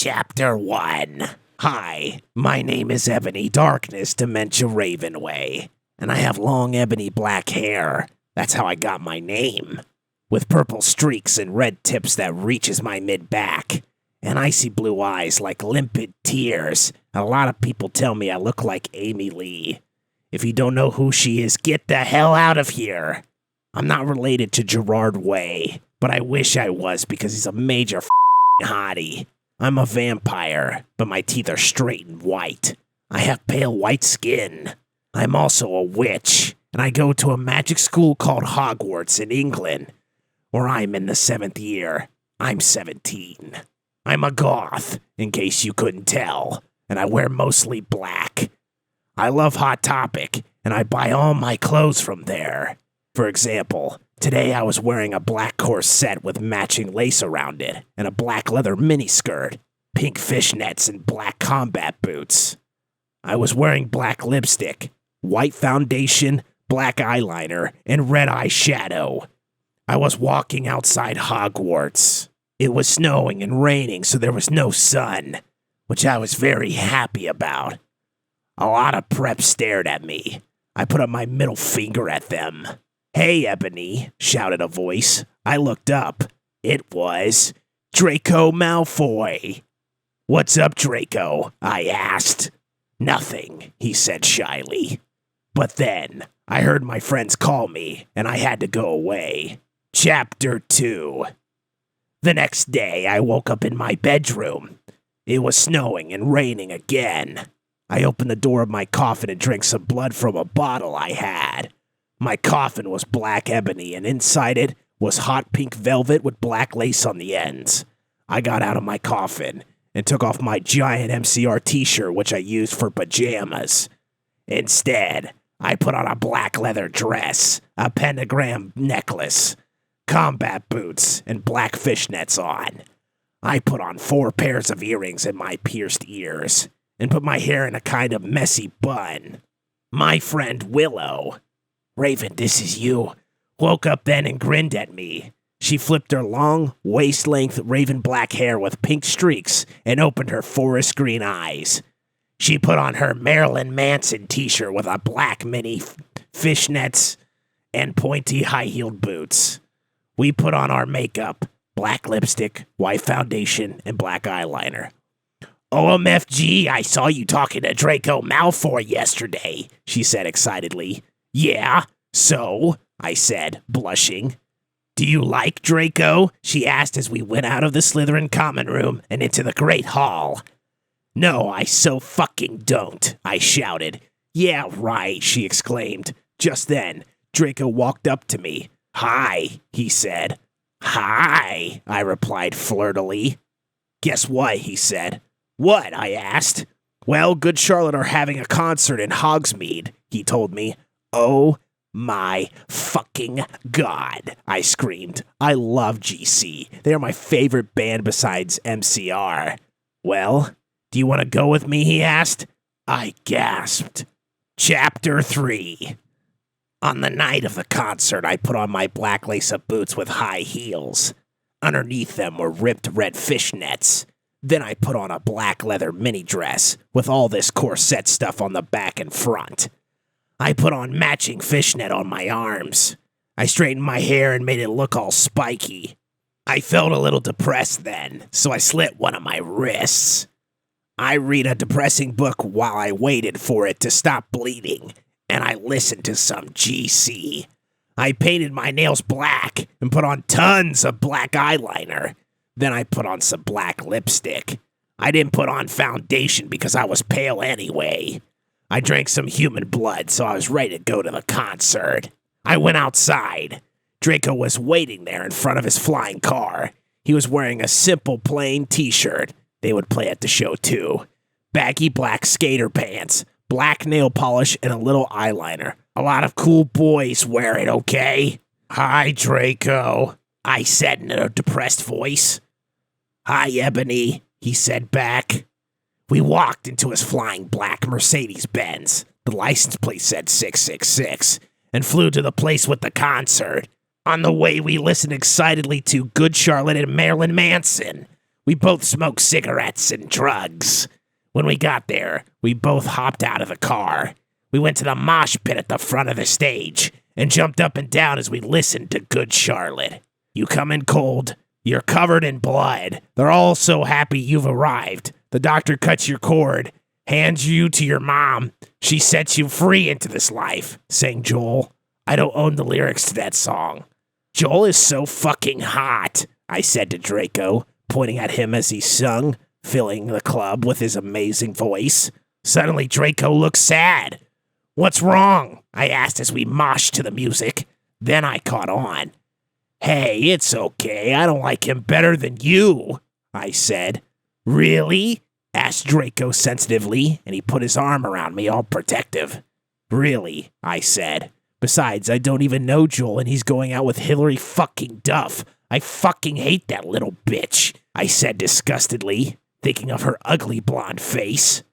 Chapter 1. Hi, my name is Ebony Darkness Dementia Ravenway, and I have long ebony black hair. That's how I got my name. With purple streaks and red tips that reaches my mid-back, and icy blue eyes like limpid tears. A lot of people tell me I look like Amy Lee. If you don't know who she is, get the hell out of here. I'm not related to Gerard Way, but I wish I was because he's a major hottie. I'm a vampire, but my teeth are straight and white. I have pale white skin. I'm also a witch, and I go to a magic school called Hogwarts in England, where I'm in the 7th year. I'm 17. I'm a goth, in case you couldn't tell, and I wear mostly black. I love Hot Topic, and I buy all my clothes from there. For example, today I was wearing a black corset with matching lace around it, and a black leather miniskirt, pink fishnets, and black combat boots. I was wearing black lipstick, white foundation, black eyeliner, and red eyeshadow. I was walking outside Hogwarts. It was snowing and raining, so there was no sun, which I was very happy about. A lot of preps stared at me. I put up my middle finger at them. "Hey, Ebony," shouted a voice. I looked up. It was Draco Malfoy. "What's up, Draco?" I asked. "Nothing," he said shyly. But then, I heard my friends call me, and I had to go away. Chapter 2. The next day, I woke up in my bedroom. It was snowing and raining again. I opened the door of my coffin and drank some blood from a bottle I had. My coffin was black ebony, and inside it was hot pink velvet with black lace on the ends. I got out of my coffin and took off my giant MCR t-shirt, which I used for pajamas. Instead, I put on a black leather dress, a pentagram necklace, combat boots, and black fishnets on. I put on 4 pairs of earrings in my pierced ears, and put my hair in a kind of messy bun. My friend Willow, "Raven, this is you," woke up then and grinned at me. She flipped her long, waist-length raven black hair with pink streaks and opened her forest green eyes. She put on her Marilyn Manson t-shirt with a black mini fishnets and pointy high-heeled boots. We put on our makeup, black lipstick, white foundation, and black eyeliner. "OMFG, I saw you talking to Draco Malfoy yesterday," she said excitedly. "Yeah, so?" I said, blushing. "Do you like Draco?" she asked as we went out of the Slytherin common room and into the Great Hall. "No, I so fucking don't," I shouted. "Yeah, right," she exclaimed. Just then, Draco walked up to me. "Hi," he said. "Hi," I replied flirtily. "Guess what?" he said. "What?" I asked. "Well, Good Charlotte are having a concert in Hogsmeade," he told me. "Oh my fucking God," I screamed. I love GC. They are my favorite band besides MCR. "Well, do you want to go with me?" he asked. I gasped. Chapter 3. On the night of the concert, I put on my black lace-up boots with high heels. Underneath them were ripped red fishnets. Then I put on a black leather mini dress with all this corset stuff on the back and front. I put on matching fishnet on my arms. I straightened my hair and made it look all spiky. I felt a little depressed then, so I slit one of my wrists. I read a depressing book while I waited for it to stop bleeding, and I listened to some GC. I painted my nails black and put on tons of black eyeliner. Then I put on some black lipstick. I didn't put on foundation because I was pale anyway. I drank some human blood, so I was ready to go to the concert. I went outside. Draco was waiting there in front of his flying car. He was wearing a simple plain t-shirt. They would play at the show too. Baggy black skater pants, black nail polish, and a little eyeliner. A lot of cool boys wear it, okay? "Hi, Draco," I said in a depressed voice. "Hi, Ebony," he said back. We walked into his flying black Mercedes-Benz. The license plate said 666, and flew to the place with the concert. On the way, we listened excitedly to Good Charlotte and Marilyn Manson. We both smoked cigarettes and drugs. When we got there, we both hopped out of the car. We went to the mosh pit at the front of the stage and jumped up and down as we listened to Good Charlotte. You come in cold. You're covered in blood. They're all so happy you've arrived. The doctor cuts your cord, hands you to your mom. She sets you free into this life, sang Joel. I don't own the lyrics to that song. Joel is so fucking hot, I said to Draco, pointing at him as he sung, filling the club with his amazing voice. Suddenly, Draco looked sad. What's wrong? I asked as we moshed to the music. Then I caught on. Hey, it's okay. I don't like him better than you, I said. Really? Asked Draco sensitively, and he put his arm around me all protective. Really, I said. Besides, I don't even know Joel, and he's going out with Hillary fucking Duff. I fucking hate that little bitch, I said disgustedly, thinking of her ugly blonde face.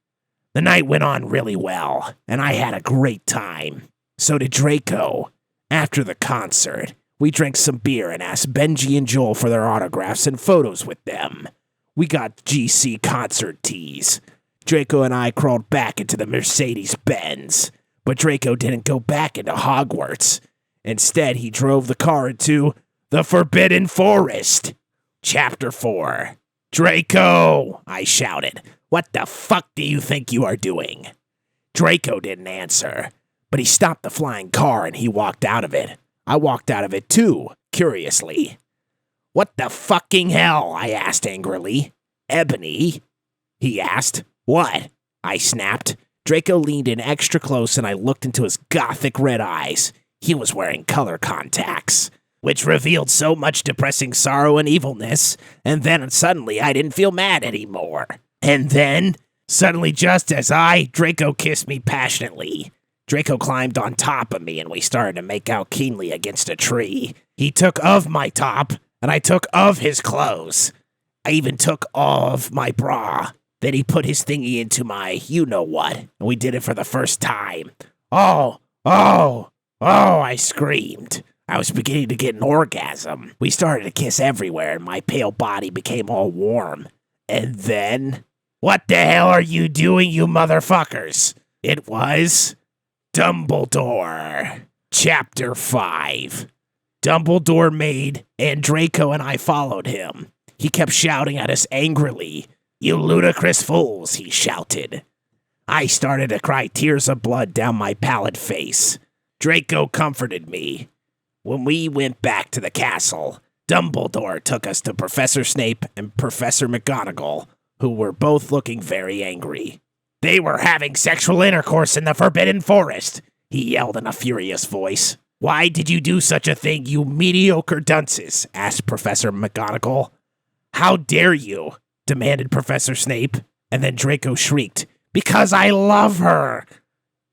The night went on really well, and I had a great time. So did Draco. After the concert, we drank some beer and asked Benji and Joel for their autographs and photos with them. We got GC concert tees. Draco and I crawled back into the Mercedes-Benz, but Draco didn't go back into Hogwarts. Instead, he drove the car into the Forbidden Forest. Chapter 4. Draco, I shouted. What the fuck do you think you are doing? Draco didn't answer, but he stopped the flying car and he walked out of it. I walked out of it too, curiously. What the fucking hell? I asked angrily. Ebony? He asked. What? I snapped. Draco leaned in extra close and I looked into his gothic red eyes. He was wearing color contacts, which revealed so much depressing sorrow and evilness, and then suddenly I didn't feel mad anymore. And then, suddenly just as Draco kissed me passionately. Draco climbed on top of me and we started to make out keenly against a tree. He took of my top and I took of his clothes. I even took off my bra. Then he put his thingy into my you-know-what, and we did it for the first time. Oh, I screamed. I was beginning to get an orgasm. We started to kiss everywhere and my pale body became all warm. And then, what the hell are you doing, you motherfuckers? It was Dumbledore. Chapter 5. Dumbledore made, and Draco and I followed him. He kept shouting at us angrily. You ludicrous fools, he shouted. I started to cry tears of blood down my pallid face. Draco comforted me. When we went back to the castle, Dumbledore took us to Professor Snape and Professor McGonagall, who were both looking very angry. They were having sexual intercourse in the Forbidden Forest, he yelled in a furious voice. Why did you do such a thing, you mediocre dunces? Asked Professor McGonagall. How dare you? Demanded Professor Snape, and then Draco shrieked, Because I love her!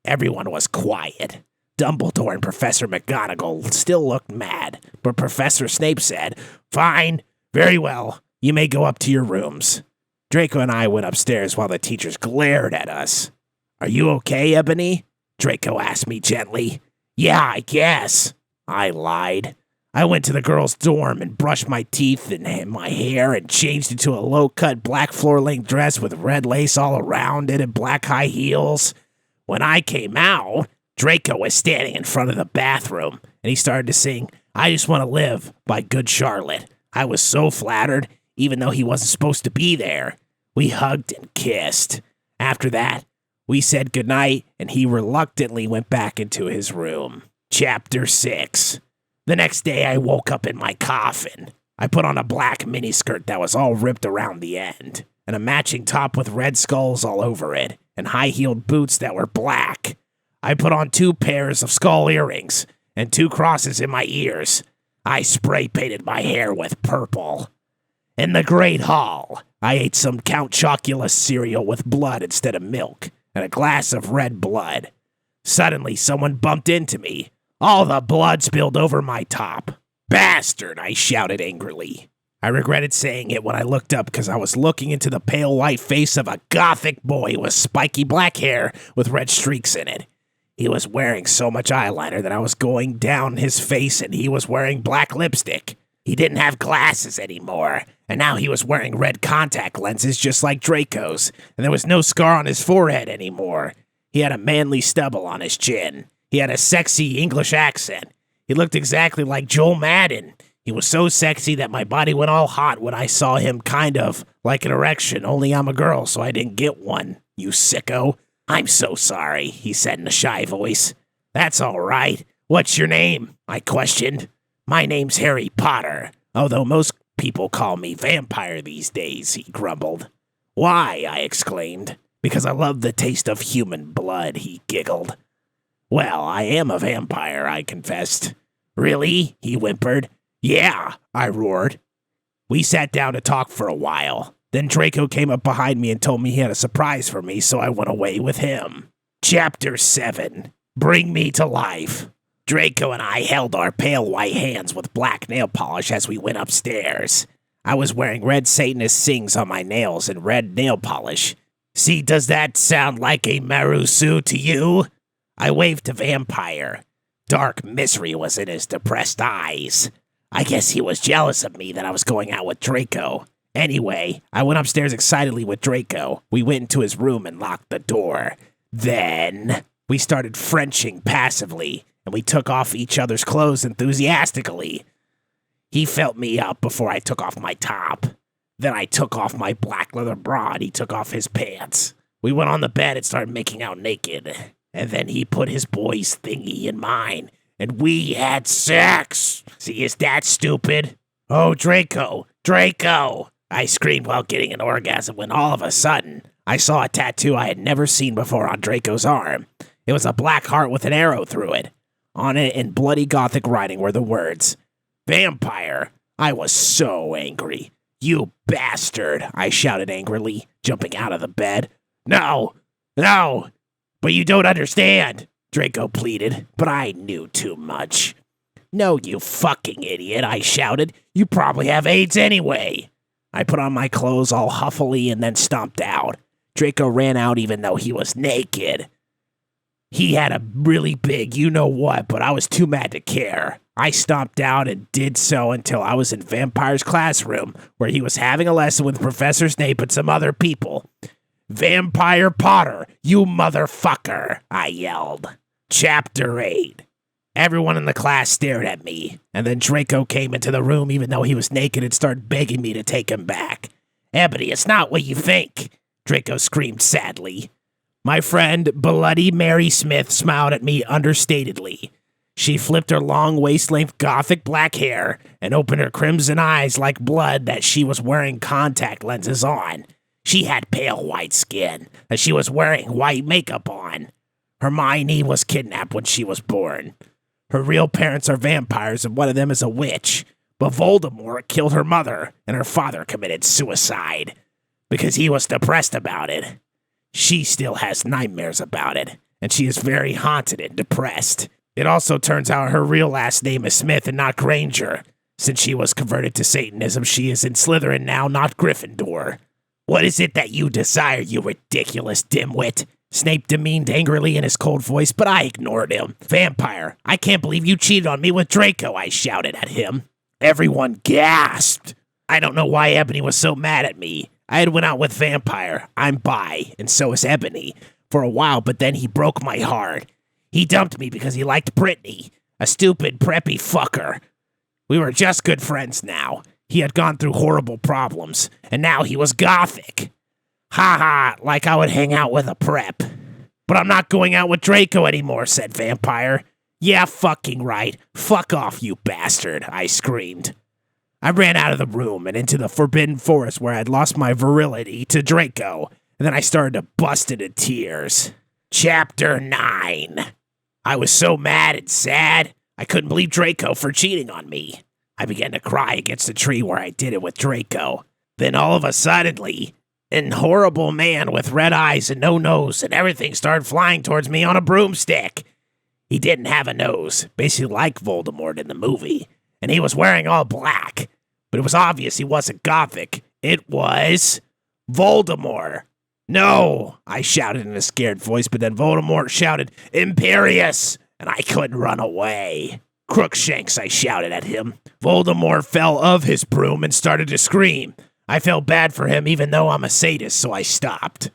Everyone was quiet. Dumbledore and Professor McGonagall still looked mad, but Professor Snape said, Fine, very well, you may go up to your rooms. Draco and I went upstairs while the teachers glared at us. Are you okay, Ebony? Draco asked me gently. Yeah, I guess. I lied. I went to the girls' dorm and brushed my teeth and my hair and changed into a low-cut black floor-length dress with red lace all around it and black high heels. When I came out, Draco was standing in front of the bathroom, and he started to sing I Just Want to Live by Good Charlotte. I was so flattered, even though he wasn't supposed to be there. We hugged and kissed. After that, we said goodnight, and he reluctantly went back into his room. Chapter 6. The next day, I woke up in my coffin. I put on a black miniskirt that was all ripped around the end, and a matching top with red skulls all over it, and high-heeled boots that were black. I put on 2 pairs of skull earrings, and 2 crosses in my ears. I spray-painted my hair with purple. In the Great Hall, I ate some Count Chocula cereal with blood instead of milk, and a glass of red blood. Suddenly, someone bumped into me. All the blood spilled over my top. Bastard, I shouted angrily. I regretted saying it when I looked up because I was looking into the pale white face of a gothic boy with spiky black hair with red streaks in it. He was wearing so much eyeliner that I was going down his face and he was wearing black lipstick. He didn't have glasses anymore, and now he was wearing red contact lenses just like Draco's, and there was no scar on his forehead anymore. He had a manly stubble on his chin. He had a sexy English accent. He looked exactly like Joel Madden. He was so sexy that my body went all hot when I saw him, kind of like an erection, only I'm a girl, so I didn't get one, you sicko. I'm so sorry, he said in a shy voice. That's all right. What's your name? I questioned. My name's Harry Potter, although most people call me Vampire these days, he grumbled. Why? I exclaimed. Because I love the taste of human blood, he giggled. Well, I am a vampire, I confessed. Really? He whimpered. Yeah, I roared. We sat down to talk for a while. Then Draco came up behind me and told me he had a surprise for me, so I went away with him. Chapter 7. Bring Me to Life. Draco and I held our pale white hands with black nail polish as we went upstairs. I was wearing red Satanist sings on my nails and red nail polish. See, does that sound like a Marusu to you? I waved to Vampire. Dark misery was in his depressed eyes. I guess he was jealous of me that I was going out with Draco. Anyway, I went upstairs excitedly with Draco. We went into his room and locked the door. Then we started Frenching passively, and we took off each other's clothes enthusiastically. He felt me up before I took off my top. Then I took off my black leather bra and he took off his pants. We went on the bed and started making out naked. And then he put his boy's thingy in mine, and we had sex. See, is that stupid? Oh, Draco, Draco! I screamed while getting an orgasm when all of a sudden, I saw a tattoo I had never seen before on Draco's arm. It was a black heart with an arrow through it. On it in bloody Gothic writing were the words, Vampire. I was so angry. You bastard, I shouted angrily, jumping out of the bed. No, no, but you don't understand, Draco pleaded, but I knew too much. No, you fucking idiot, I shouted. You probably have AIDS anyway. I put on my clothes all huffily and then stomped out. Draco ran out even though he was naked. He had a really big you-know-what, but I was too mad to care. I stomped out and did so until I was in Vampire's classroom, where he was having a lesson with Professor Snape and some other people. Vampire Potter, you motherfucker, I yelled. Chapter 8. Everyone in the class stared at me, and then Draco came into the room even though he was naked and started begging me to take him back. Ebony, it's not what you think, Draco screamed sadly. My friend, Bloody Mary Smith, smiled at me understatedly. She flipped her long waist-length Gothic black hair and opened her crimson eyes like blood that she was wearing contact lenses on. She had pale white skin, and she was wearing white makeup on. Hermione was kidnapped when she was born. Her real parents are vampires, and one of them is a witch. But Voldemort killed her mother, and her father committed suicide because he was depressed about it. She still has nightmares about it, and she is very haunted and depressed. It also turns out her real last name is Smith and not Granger. Since she was converted to Satanism, she is in Slytherin now, not Gryffindor. What is it that you desire, you ridiculous dimwit? Snape demeaned angrily in his cold voice, but I ignored him. Vampire, I can't believe you cheated on me with Draco, I shouted at him. Everyone gasped. I don't know why Ebony was so mad at me. I had went out with Vampire. I'm bi, and so is Ebony, for a while, but then he broke my heart. He dumped me because he liked Brittany, a stupid, preppy fucker. We were just good friends now. He had gone through horrible problems, and now he was Gothic. Ha ha, like I would hang out with a prep. But I'm not going out with Draco anymore, said Vampire. Yeah, fucking right. Fuck off, you bastard, I screamed. I ran out of the room and into the forbidden forest where I'd lost my virility to Draco, and then I started to bust into tears. Chapter 9. I was so mad and sad, I couldn't believe Draco for cheating on me. I began to cry against the tree where I did it with Draco. Then all of a suddenly, an horrible man with red eyes and no nose and everything started flying towards me on a broomstick. He didn't have a nose, basically like Voldemort in the movie, and he was wearing all black. But it was obvious he wasn't Gothic. It was Voldemort. No, I shouted in a scared voice, but then Voldemort shouted, Imperious, and I couldn't run away. Crookshanks, I shouted at him. Voldemort fell off his broom and started to scream. I felt bad for him even though I'm a sadist, so I stopped.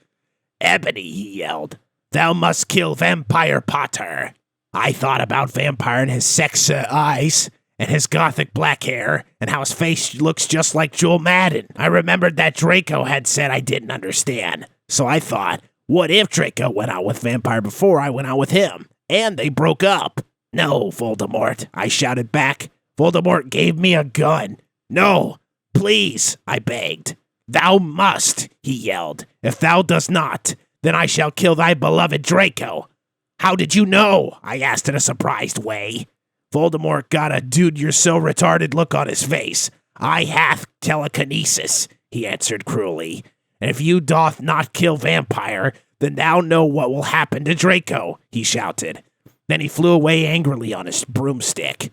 Ebony, he yelled. Thou must kill Vampire Potter. I thought about Vampire and his sex eyes, and his gothic black hair, and how his face looks just like Joel Madden. I remembered that Draco had said I didn't understand. So I thought, what if Draco went out with Vampire before I went out with him, and they broke up? No, Voldemort, I shouted back. Voldemort gave me a gun. No, please, I begged. Thou must, he yelled. If thou dost not, then I shall kill thy beloved Draco. How did you know? I asked in a surprised way. Voldemort got a dude you're so retarded look on his face. I hath telekinesis, he answered cruelly. And if you doth not kill Vampire, then thou know what will happen to Draco, he shouted. Then he flew away angrily on his broomstick.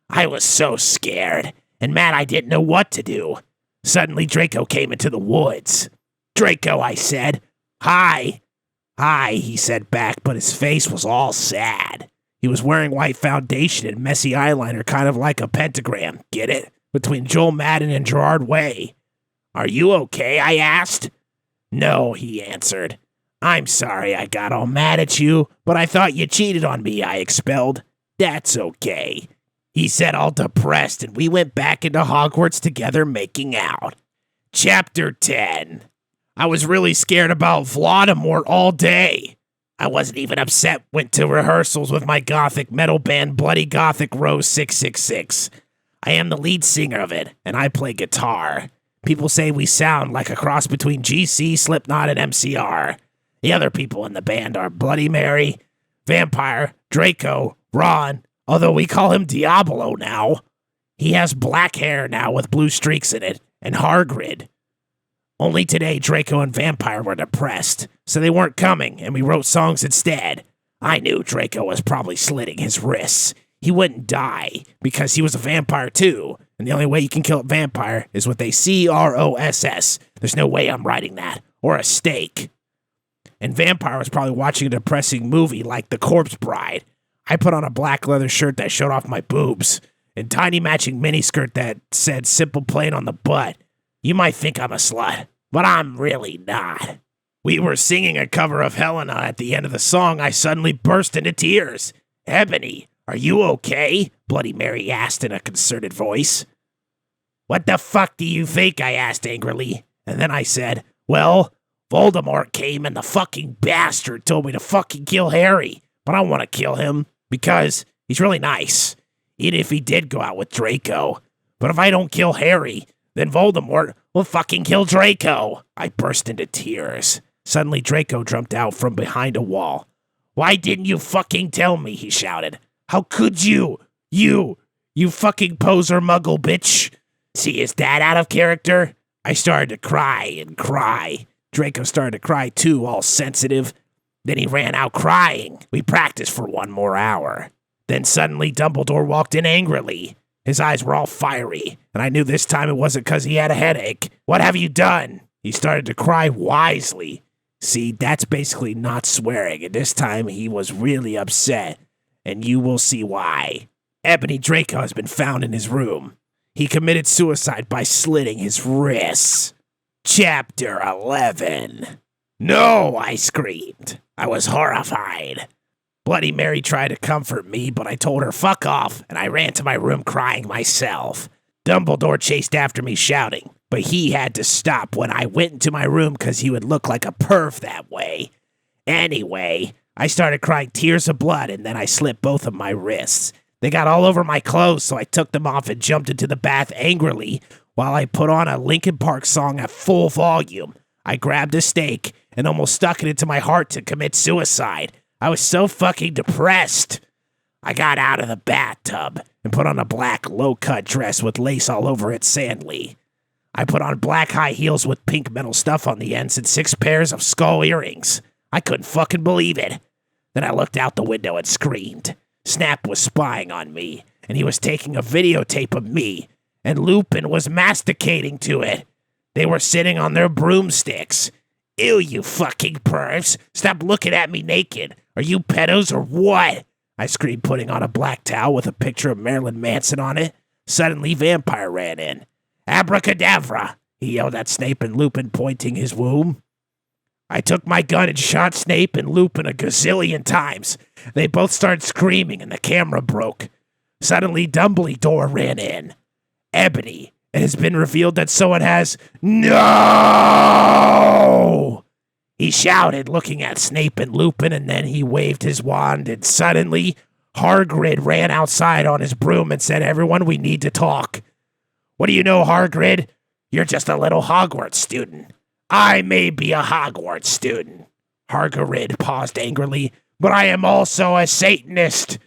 I was so scared, and mad I didn't know what to do. Suddenly Draco came into the woods. Draco, I said. Hi. Hi, he said back, but his face was all sad. He was wearing white foundation and messy eyeliner, kind of like a pentagram, get it? Between Joel Madden and Gerard Way. Are you okay? I asked. No, he answered. I'm sorry I got all mad at you, but I thought you cheated on me, I expelled. That's okay. He said all depressed, and we went back into Hogwarts together making out. Chapter 10. I was really scared about Voldemort all day. I wasn't even upset, went to rehearsals with my gothic metal band Bloody Gothic Rose 666. I am the lead singer of it, and I play guitar. People say we sound like a cross between GC, Slipknot, and MCR. The other people in the band are Bloody Mary, Vampire, Draco, Ron, although we call him Diablo now. He has black hair now with blue streaks in it, and Hargrid. Only today Draco and Vampire were depressed, so they weren't coming, and we wrote songs instead. I knew Draco was probably slitting his wrists. He wouldn't die, because he was a vampire too, and the only way you can kill a vampire is with a CROSS. There's no way I'm writing that, or a stake. And Vampire was probably watching a depressing movie like The Corpse Bride. I put on a black leather shirt that showed off my boobs, and tiny matching miniskirt that said simple plain on the butt. You might think I'm a slut, but I'm really not. We were singing a cover of Helena. At the end of the song, I suddenly burst into tears. Ebony, are you okay? Bloody Mary asked in a concerted voice. What the fuck do you think? I asked angrily. And then I said, well, Voldemort came and the fucking bastard told me to fucking kill Harry. But I want to kill him because he's really nice. Even if he did go out with Draco. But if I don't kill Harry, then Voldemort will fucking kill Draco. I burst into tears. Suddenly Draco jumped out from behind a wall. Why didn't you fucking tell me? He shouted. How could you? You fucking poser muggle bitch. See, is that out of character? I started to cry and cry. Draco started to cry too, all sensitive. Then he ran out crying. We practiced for 1 more hour. Then suddenly Dumbledore walked in angrily. His eyes were all fiery, and I knew this time it wasn't because he had a headache. What have you done? He started to cry wisely. See, that's basically not swearing, and this time he was really upset, and you will see why. Ebony Draco has been found in his room. He committed suicide by slitting his wrists. Chapter 11. No, I screamed. I was horrified. Bloody Mary tried to comfort me, but I told her fuck off, and I ran to my room crying myself. Dumbledore chased after me shouting, but he had to stop when I went into my room because he would look like a perv that way. Anyway, I started crying tears of blood, and then I slit both of my wrists. They got all over my clothes, so I took them off and jumped into the bath angrily while I put on a Linkin Park song at full volume. I grabbed a stake and almost stuck it into my heart to commit suicide. I was so fucking depressed. I got out of the bathtub and put on a black low-cut dress with lace all over it sandly. I put on black high heels with pink metal stuff on the ends and 6 pairs of skull earrings. I couldn't fucking believe it. Then I looked out the window and screamed. Snap was spying on me, and he was taking a videotape of me, and Lupin was masticating to it. They were sitting on their broomsticks. Ew, you fucking pervs. Stop looking at me naked. Are you pedos or what? I screamed, putting on a black towel with a picture of Marilyn Manson on it. Suddenly, Vampire ran in. Abracadabra, he yelled at Snape and Lupin, pointing his womb. I took my gun and shot Snape and Lupin a gazillion times. They both started screaming and the camera broke. Suddenly, Dumbledore ran in. Ebony, it has been revealed that someone has... No! He shouted, looking at Snape and Lupin, and then he waved his wand, and suddenly, Hagrid ran outside on his broom and said, "Everyone, we need to talk." "What do you know, Hagrid? You're just a little Hogwarts student." "I may be a Hogwarts student." Hagrid paused angrily, "but I am also a Satanist."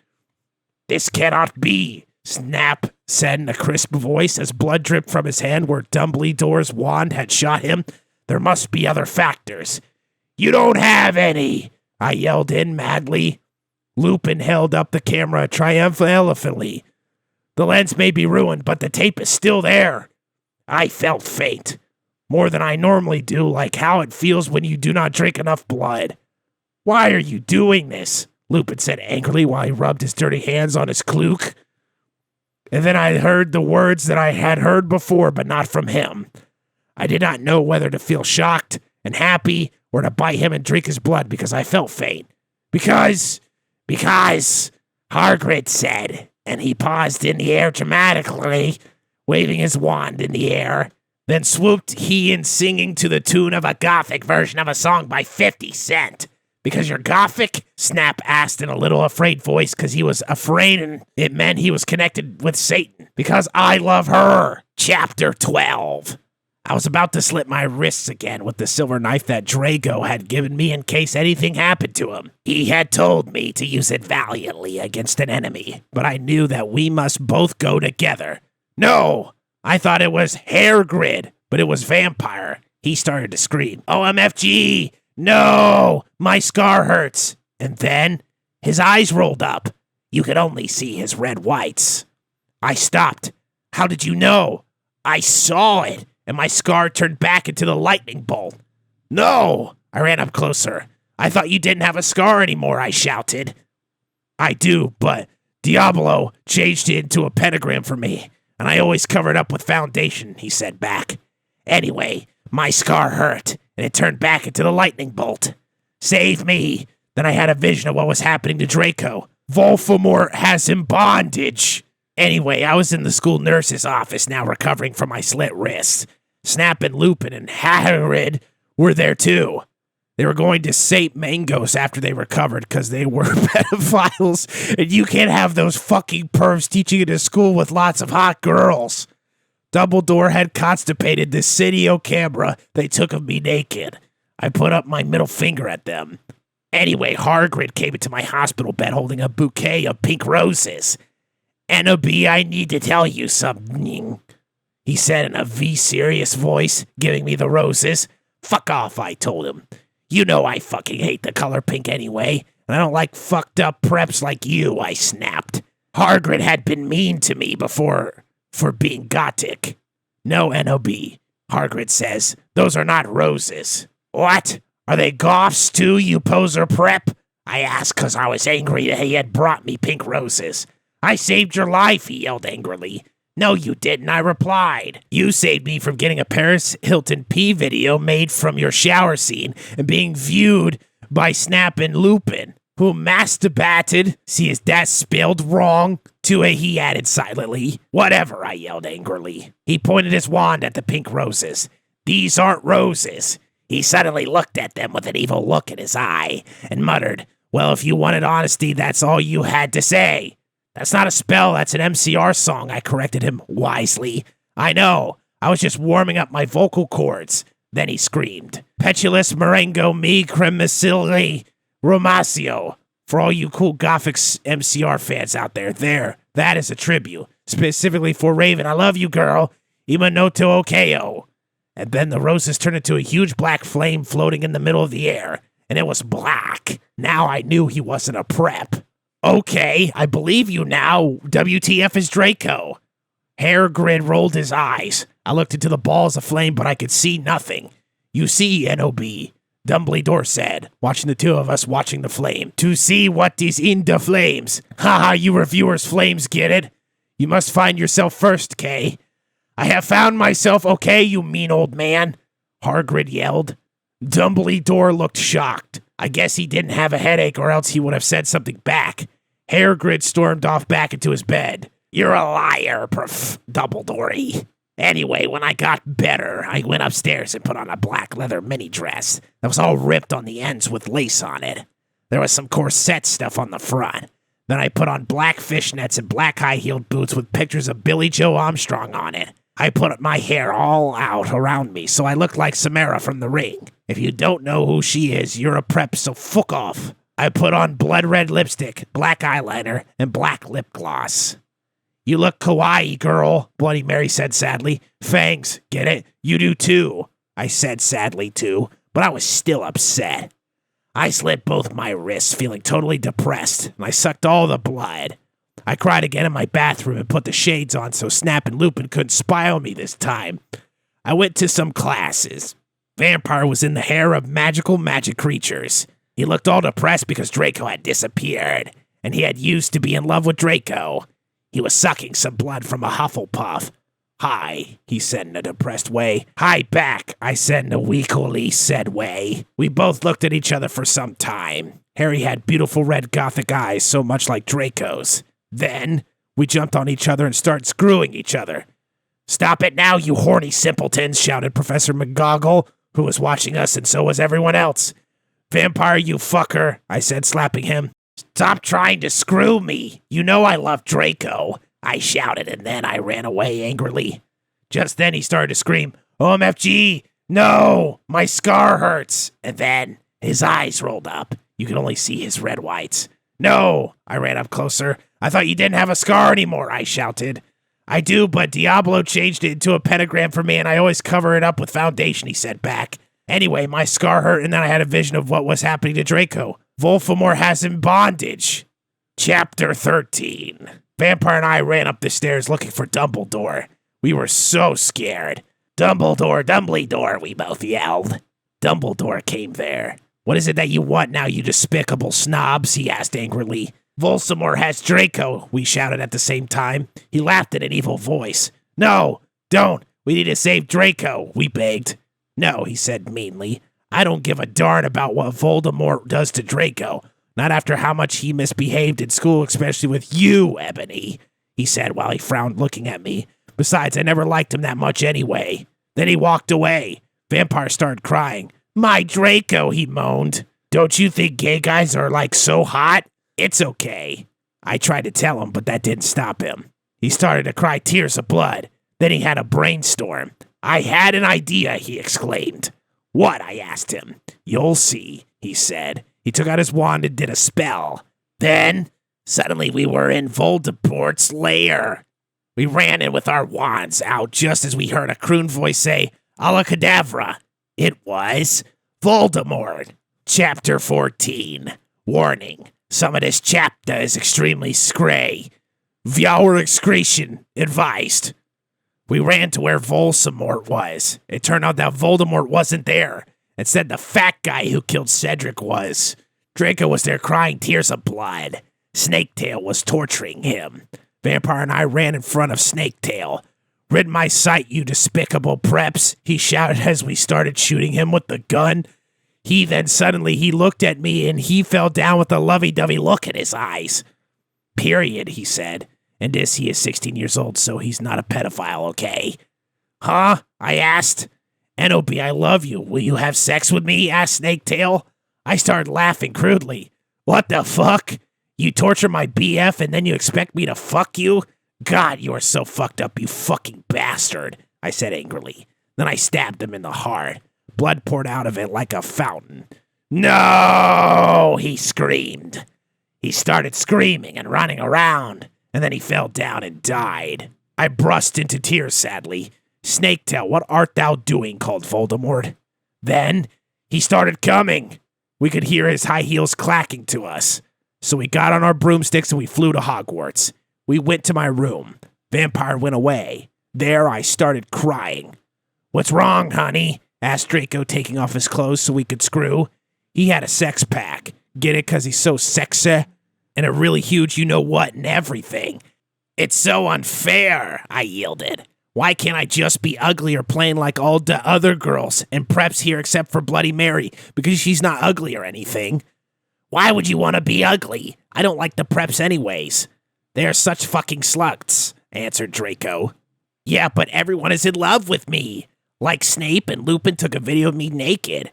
"This cannot be," Snap said in a crisp voice as blood dripped from his hand where Dumbledore's wand had shot him. "There must be other factors." "You don't have any," I yelled in madly. Lupin held up the camera triumphantly. "The lens may be ruined, but the tape is still there." I felt faint. More than I normally do, like how it feels when you do not drink enough blood. "Why are you doing this?" Lupin said angrily while he rubbed his dirty hands on his cloak. And then I heard the words that I had heard before, but not from him. I did not know whether to feel shocked and happy or to bite him and drink his blood because I felt faint. Because, Hagrid said, and he paused in the air dramatically, waving his wand in the air. Then swooped he in singing to the tune of a Gothic version of a song by 50 Cent. "Because you're Gothic?" Snap asked in a little afraid voice because he was afraid and it meant he was connected with Satan. "Because I love her." Chapter 12. I was about to slit my wrists again with the silver knife that Draco had given me in case anything happened to him. He had told me to use it valiantly against an enemy, but I knew that we must both go together. "No! I thought it was Hagrid, but it was Vampire." He started to scream. "OMFG! No! My scar hurts." And then his eyes rolled up. You could only see his red whites. I stopped. "How did you know?" "I saw it, and my scar turned back into the lightning bolt." "No!" I ran up closer. "I thought you didn't have a scar anymore," I shouted. "I do, but Diablo changed it into a pentagram for me, and I always cover it up with foundation," he said back. "Anyway, my scar hurt, and it turned back into the lightning bolt. Save me." Then I had a vision of what was happening to Draco. Voldemort has him bondage. Anyway, I was in the school nurse's office now recovering from my slit wrists. Snap and Lupin and Hagrid were there too. They were going to St. Mangos after they recovered because they were pedophiles, and you can't have those fucking pervs teaching in a school with lots of hot girls. Dumbledore had constipated the video camera they took of me naked. I put up my middle finger at them. Anyway, Hagrid came into my hospital bed holding a bouquet of pink roses. "Enobi, I need to tell you something," he said in a V-serious voice, giving me the roses. "Fuck off," I told him. "You know I fucking hate the color pink anyway, and I don't like fucked up preps like you," I snapped. Hagrid had been mean to me before for being gothic. "No, N.O.B., Hagrid says. Those are not roses." "What? Are they goths too, you poser prep?" I asked because I was angry that he had brought me pink roses. "I saved your life," he yelled angrily. "No, you didn't," I replied. "You saved me from getting a Paris Hilton P video made from your shower scene and being viewed by Snap and Lupin, who masturbated." See, is that spelled wrong? To a he added silently. "Whatever," I yelled angrily. He pointed his wand at the pink roses. "These aren't roses." He suddenly looked at them with an evil look in his eye and muttered, "Well, if you wanted honesty, that's all you had to say." "That's not a spell, that's an MCR song," I corrected him wisely. "I know, I was just warming up my vocal cords." Then he screamed, "Petulus Marengo mi cremicili Romasio." For all you cool Gothic MCR fans out there, that is a tribute. Specifically for Raven, I love you, girl. Imanoto okeo. And then the roses turned into a huge black flame floating in the middle of the air. And it was black. Now I knew he wasn't a prep. "Okay, I believe you now. WTF is Draco." Hagrid rolled his eyes. I looked into the balls of flame, but I could see nothing. "You see, N.O.B., Dumbledore said, watching the two of us watching the flame. To see what is in the flames. Haha, you reviewers flames get it? You must find yourself first, Kay. I have found myself, okay, you mean old man? Hagrid yelled. Dumbledore looked shocked. I guess he didn't have a headache or else he would have said something back. Hagrid stormed off back into his bed. You're a liar, Dumbledore. Anyway, when I got better, I went upstairs and put on a black leather mini dress that was all ripped on the ends with lace on it. There was some corset stuff on the front. Then I put on black fishnets and black high-heeled boots with pictures of Billy Joe Armstrong on it. I put my hair all out around me so I looked like Samara from The Ring. If you don't know who she is, you're a prep, so fuck off. I put on blood red lipstick, black eyeliner, and black lip gloss. You look kawaii, girl, Bloody Mary said sadly. Fangs, get it? You do too. I said sadly too, but I was still upset. I slit both my wrists, feeling totally depressed, and I sucked all the blood. I cried again in my bathroom and put the shades on so Snap and Lupin couldn't spy on me this time. I went to some classes. Vampire was in the hair of magic creatures. He looked all depressed because Draco had disappeared, and he had used to be in love with Draco. He was sucking some blood from a Hufflepuff. Hi, he said in a depressed way. Hi back, I said in a weakly said way. We both looked at each other for some time. Harry had beautiful red gothic eyes, so much like Draco's. Then, we jumped on each other and started screwing each other. Stop it now, you horny simpletons, shouted Professor McGoggle, who was watching us, and so was everyone else. Vampire, you fucker, I said, slapping him. Stop trying to screw me. You know I love Draco, I shouted, and then I ran away angrily. Just then he started to scream, OMFG, no, my scar hurts. And then his eyes rolled up. You could only see his red whites. No, I ran up closer. I thought you didn't have a scar anymore, I shouted. I do, but Diablo changed it into a pentagram for me, and I always cover it up with foundation, he said back. Anyway, my scar hurt, and then I had a vision of what was happening to Draco. Voldemort has him bondage. Chapter 13. Vampire and I ran up the stairs looking for Dumbledore. We were so scared. Dumbledore, we both yelled. Dumbledore came there. What is it that you want now, you despicable snobs? He asked angrily. Voldemort has Draco, we shouted at the same time. He laughed in an evil voice. No, don't. We need to save Draco, we begged. No, he said meanly. I don't give a darn about what Voldemort does to Draco. Not after how much he misbehaved in school, especially with you, Ebony, he said while he frowned looking at me. Besides, I never liked him that much anyway. Then he walked away. Vampire started crying. My Draco, he moaned. Don't you think gay guys are like so hot? It's okay. I tried to tell him, but that didn't stop him. He started to cry tears of blood. Then he had a brainstorm. I had an idea, he exclaimed. What? I asked him. You'll see, he said. He took out his wand and did a spell. Then, suddenly we were in Voldemort's lair. We ran in with our wands out just as we heard a croon voice say, Alakadabra. It was Voldemort. Chapter 14. Warning. Some of this chapter is extremely scray. Viewer excretion advised. We ran to where Voldemort was. It turned out that Voldemort wasn't there. Instead, the fat guy who killed Cedric was. Draco was there crying tears of blood. Snaketail was torturing him. Vampire and I ran in front of Snaketail. Rid my sight, you despicable preps, he shouted as we started shooting him with the gun. Then suddenly he looked at me and he fell down with a lovey-dovey look in his eyes. Period, he said. And this, he is 16 years old, so he's not a pedophile, okay? Huh? I asked. N.O.B., I love you. Will you have sex with me? Asked Snaketail. I started laughing crudely. What the fuck? You torture my BF and then you expect me to fuck you? God, you are so fucked up, you fucking bastard, I said angrily. Then I stabbed him in the heart. Blood poured out of it like a fountain. No, he screamed. He started screaming and running around, and then he fell down and died. I burst into tears sadly. Snaketail, what art thou doing? Called Voldemort. Then he started coming. We could hear his high heels clacking to us. So we got on our broomsticks and we flew to Hogwarts. We went to my room. Vampire went away. There I started crying. What's wrong, honey? asked Draco, taking off his clothes so we could screw. He had a sex pack. Get it? Because he's so sexy? And a really huge you-know-what and everything. It's so unfair, I yielded. Why can't I just be ugly or plain like all the other girls and preps here except for Bloody Mary, because she's not ugly or anything? Why would you want to be ugly? I don't like the preps anyways. They are such fucking sluts, answered Draco. Yeah, but everyone is in love with me. Like Snape and Lupin took a video of me naked.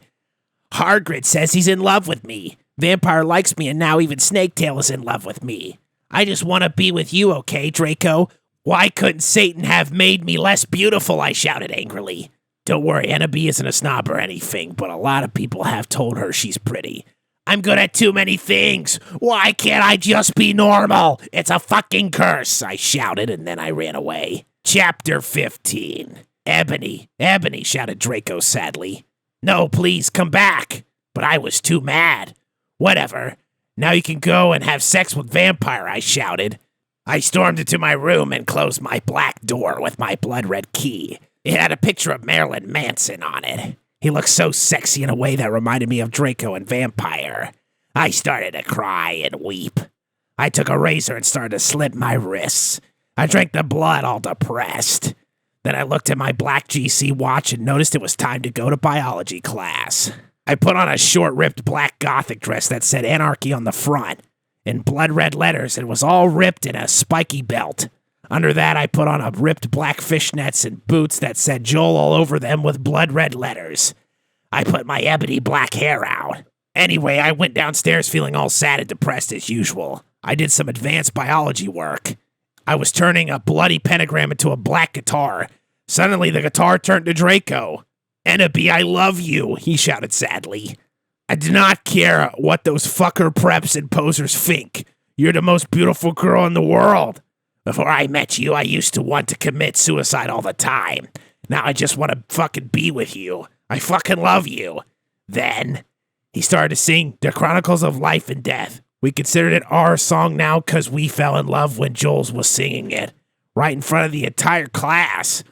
Hagrid says he's in love with me. Vampire likes me, and now even Snaketail is in love with me. I just want to be with you, okay, Draco? Why couldn't Satan have made me less beautiful? I shouted angrily. Don't worry, Annabee isn't a snob or anything, but a lot of people have told her she's pretty. I'm good at too many things. Why can't I just be normal? It's a fucking curse, I shouted, and then I ran away. Chapter 15. Ebony, shouted Draco sadly. No, please, come back. But I was too mad. Whatever. Now you can go and have sex with Vampire, I shouted. I stormed into my room and closed my black door with my blood-red key. It had a picture of Marilyn Manson on it. He looked so sexy in a way that reminded me of Draco and Vampire. I started to cry and weep. I took a razor and started to slit my wrists. I drank the blood all depressed. Then I looked at my black GC watch and noticed it was time to go to biology class. I put on a short-ripped black gothic dress that said Anarchy on the front, in blood-red letters, and was all ripped in a spiky belt. Under that, I put on a ripped black fishnets and boots that said Joel all over them with blood-red letters. I put my ebony black hair out. Anyway, I went downstairs feeling all sad and depressed as usual. I did some advanced biology work. I was turning a bloody pentagram into a black guitar. Suddenly, the guitar turned to Draco. Annabee, I love you, he shouted sadly. I do not care what those fucker preps and posers think. You're the most beautiful girl in the world. Before I met you, I used to want to commit suicide all the time. Now I just want to fucking be with you. I fucking love you. Then, he started to sing The Chronicles of Life and Death. We considered it our song now because we fell in love when Joel's was singing it, right in front of the entire class.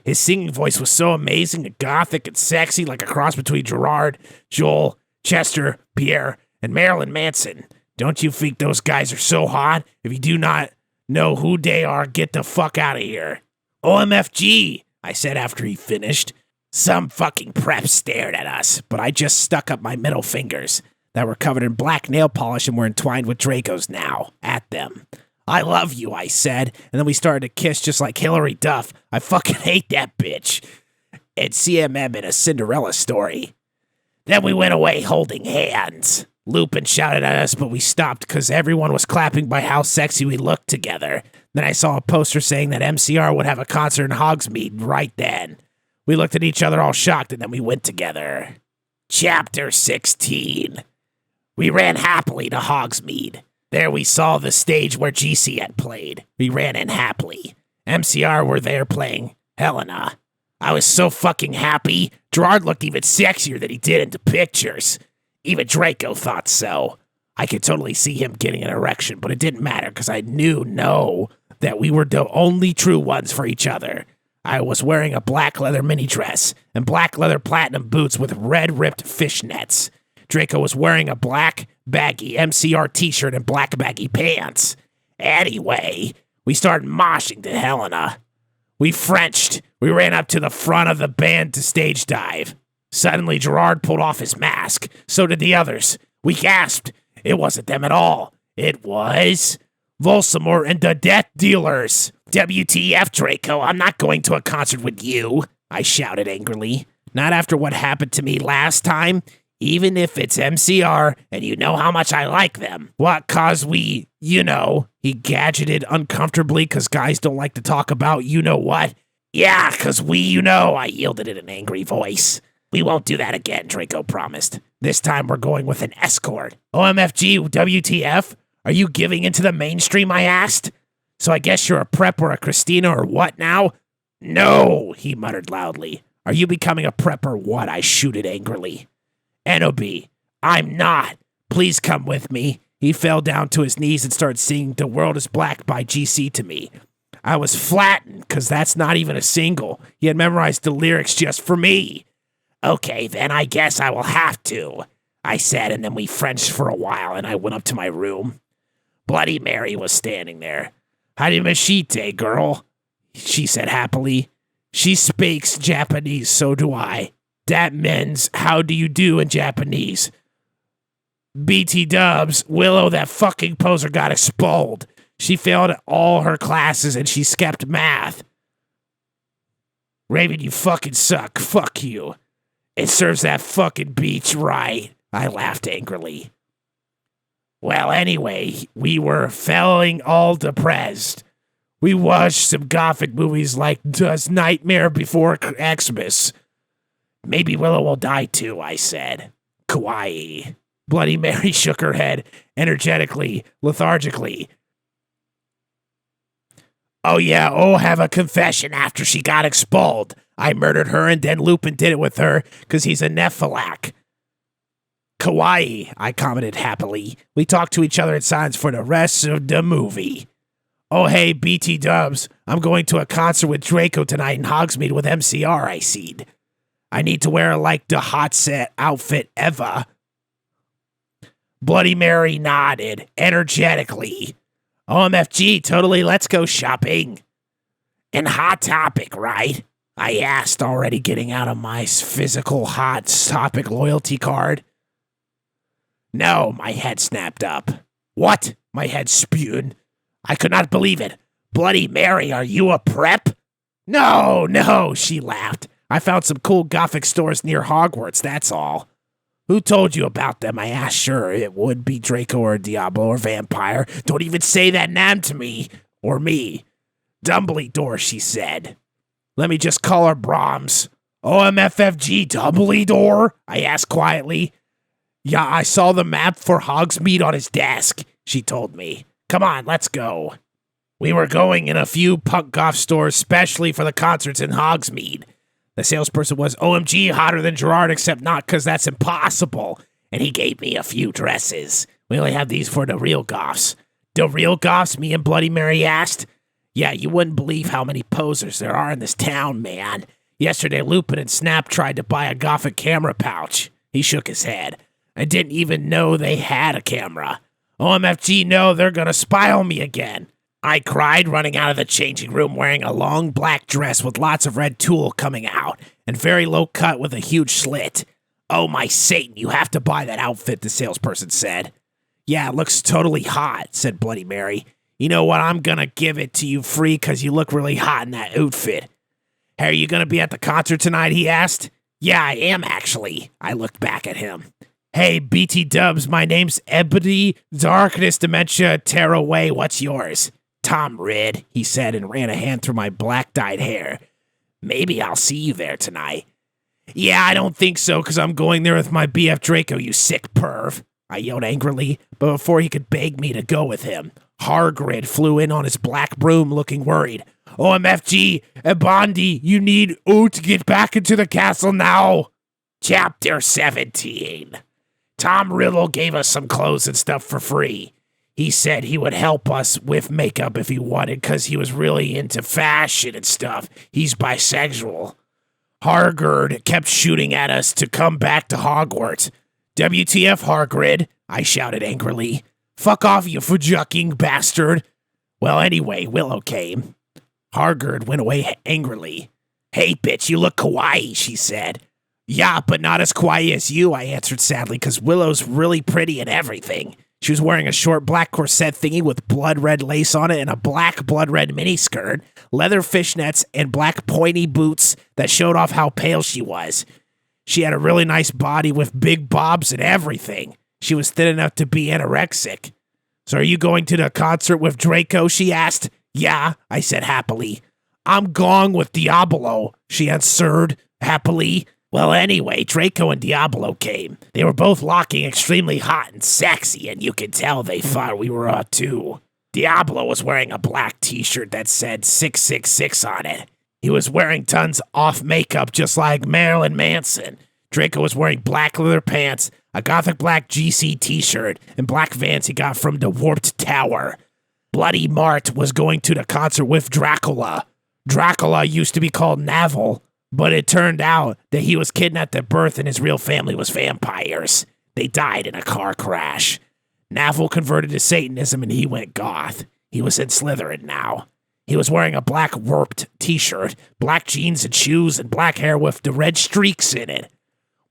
His singing voice was so amazing and gothic and sexy, like a cross between Gerard, Joel, Chester, Pierre, and Marilyn Manson. Don't you think those guys are so hot? If you do not know who they are, get the fuck out of here. OMFG, I said after he finished. Some fucking prep stared at us, but I just stuck up my middle fingers that were covered in black nail polish and were entwined with Draco's now, at them. I love you, I said, and then we started to kiss just like Hillary Duff. I fucking hate that bitch. And CMM in a Cinderella story. Then we went away holding hands. Lupin shouted at us, but we stopped because everyone was clapping by how sexy we looked together. Then I saw a poster saying that MCR would have a concert in Hogsmeade right then. We looked at each other all shocked, and then we went together. Chapter 16. We ran happily to Hogsmeade. There we saw the stage where GC had played. We ran in happily. MCR were there playing Helena. I was so fucking happy. Gerard looked even sexier than he did in the pictures. Even Draco thought so. I could totally see him getting an erection, but it didn't matter because I knew that we were the only true ones for each other. I was wearing a black leather mini dress and black leather platinum boots with red ripped fishnets. Draco was wearing a black baggy MCR t-shirt and black baggy pants. Anyway, we started moshing to Helena. We Frenched. We ran up to the front of the band to stage dive. Suddenly, Gerard pulled off his mask. So did the others. We gasped. It wasn't them at all. It was Volsamore and the Death Dealers. WTF, Draco, I'm not going to a concert with you, I shouted angrily. Not after what happened to me last time. Even if it's MCR, and you know how much I like them. What, cause we, he gadgeted uncomfortably cause guys don't like to talk about you-know-what? Yeah, cause we, I yielded in an angry voice. We won't do that again, Draco promised. This time we're going with an escort. OMFG, WTF? Are you giving into the mainstream, I asked? So I guess you're a prep or a Christina or what now? No, he muttered loudly. Are you becoming a prep or what? I shooted angrily. Annabee, I'm not. Please come with me. He fell down to his knees and started singing The World is Black by GC to me. I was flattened, because that's not even a single. He had memorized the lyrics just for me. Okay, then I guess I will have to, I said, and then we Frenched for a while, and I went up to my room. Bloody Mary was standing there. Harimashite, girl, she said happily. She speaks Japanese, so do I. That means, how do you do in Japanese? BT dubs, Willow, that fucking poser got expelled. She failed all her classes and she skipped math. Raven, you fucking suck. Fuck you. It serves that fucking beach right. I laughed angrily. Well, anyway, we were feeling all depressed. We watched some gothic movies like Does Nightmare Before Xmas. Maybe Willow will die too, I said. Kawaii. Bloody Mary shook her head energetically, lethargically. Oh yeah, have a confession after she got expelled. I murdered her and then Lupin did it with her because he's a Nephilak. Kawaii, I commented happily. We talked to each other in silence for the rest of the movie. Oh hey, BT dubs, I'm going to a concert with Draco tonight in Hogsmeade with MCR, I said. I need to wear like the hot set outfit ever. Bloody Mary nodded energetically. OMFG, totally, let's go shopping. And Hot Topic, right? I asked, already getting out of my physical Hot Topic loyalty card. No, my head snapped up. What? My head spewed. I could not believe it. Bloody Mary, are you a prep? No, she laughed. I found some cool gothic stores near Hogwarts, that's all. Who told you about them? I asked. Sure, it would be Draco or Diablo or Vampire. Don't even say that name to me. Or me. Dumbledore, she said. Let me just call her Brahms. OMFFG Dumbledore? I asked quietly. Yeah, I saw the map for Hogsmeade on his desk, she told me. Come on, let's go. We were going in a few punk goth stores specially for the concerts in Hogsmeade. The salesperson was OMG hotter than Gerard, except not because that's impossible. And he gave me a few dresses. We only have these for the real goths. The real goths? Me and Bloody Mary asked. Yeah, you wouldn't believe how many posers there are in this town, man. Yesterday, Lupin and Snap tried to buy a gothic camera pouch. He shook his head. I didn't even know they had a camera. OMFG, no, they're gonna spy on me again. I cried, running out of the changing room wearing a long black dress with lots of red tulle coming out and very low cut with a huge slit. Oh my Satan, you have to buy that outfit, the salesperson said. Yeah, it looks totally hot, said Bloody Mary. You know what, I'm gonna give it to you free because you look really hot in that outfit. Hey, are you gonna be at the concert tonight, he asked. Yeah, I am actually. I looked back at him. Hey, BT dubs, my name's Ebony Darkness Dementia Tearaway. What's yours? Tom Rid, he said and ran a hand through my black-dyed hair. Maybe I'll see you there tonight. Yeah, I don't think so, because I'm going there with my BF Draco, you sick perv. I yelled angrily, but before he could beg me to go with him, Hargrid flew in on his black broom looking worried. OMFG, Bondi, you need to get back into the castle now. Chapter 17. Tom Riddle gave us some clothes and stuff for free. He said he would help us with makeup if he wanted because he was really into fashion and stuff. He's bisexual. Hargrid kept shooting at us to come back to Hogwarts. WTF, Hargrid, I shouted angrily. Fuck off, you fujucking bastard. Well, anyway, Willow came. Hargrid went away angrily. Hey, bitch, you look kawaii, she said. Yeah, but not as kawaii as you, I answered sadly, because Willow's really pretty and everything. She was wearing a short black corset thingy with blood red lace on it and a black blood red miniskirt, leather fishnets, and black pointy boots that showed off how pale she was. She had a really nice body with big bobs and everything. She was thin enough to be anorexic. So are you going to the concert with Draco, she asked. Yeah, I said happily. I'm going with Diablo, she answered happily. Well, anyway, Draco and Diablo came. They were both looking extremely hot and sexy, and you could tell they thought we were too. Diablo was wearing a black t-shirt that said 666 on it. He was wearing tons off makeup just like Marilyn Manson. Draco was wearing black leather pants, a gothic black GC t-shirt, and black Vans he got from the Warped Tower. Bloody Mart was going to the concert with Dracula. Dracula used to be called Navel. But it turned out that he was kidnapped at birth and his real family was vampires. They died in a car crash. Navel converted to Satanism and he went goth. He was in Slytherin now. He was wearing a black warped t-shirt, black jeans and shoes, and black hair with the red streaks in it.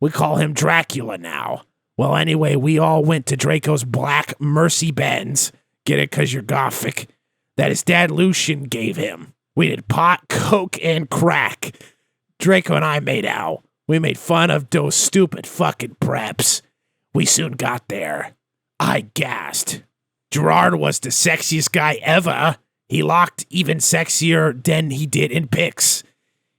We call him Dracula now. Well, anyway, we all went to Draco's black Mercy Benz. Get it, 'cause you're gothic. That his dad Lucian gave him. We did pot, coke, and crack. Draco and I made out. We made fun of those stupid fucking preps. We soon got there. I gasped. Gerard was the sexiest guy ever. He looked even sexier than he did in pics.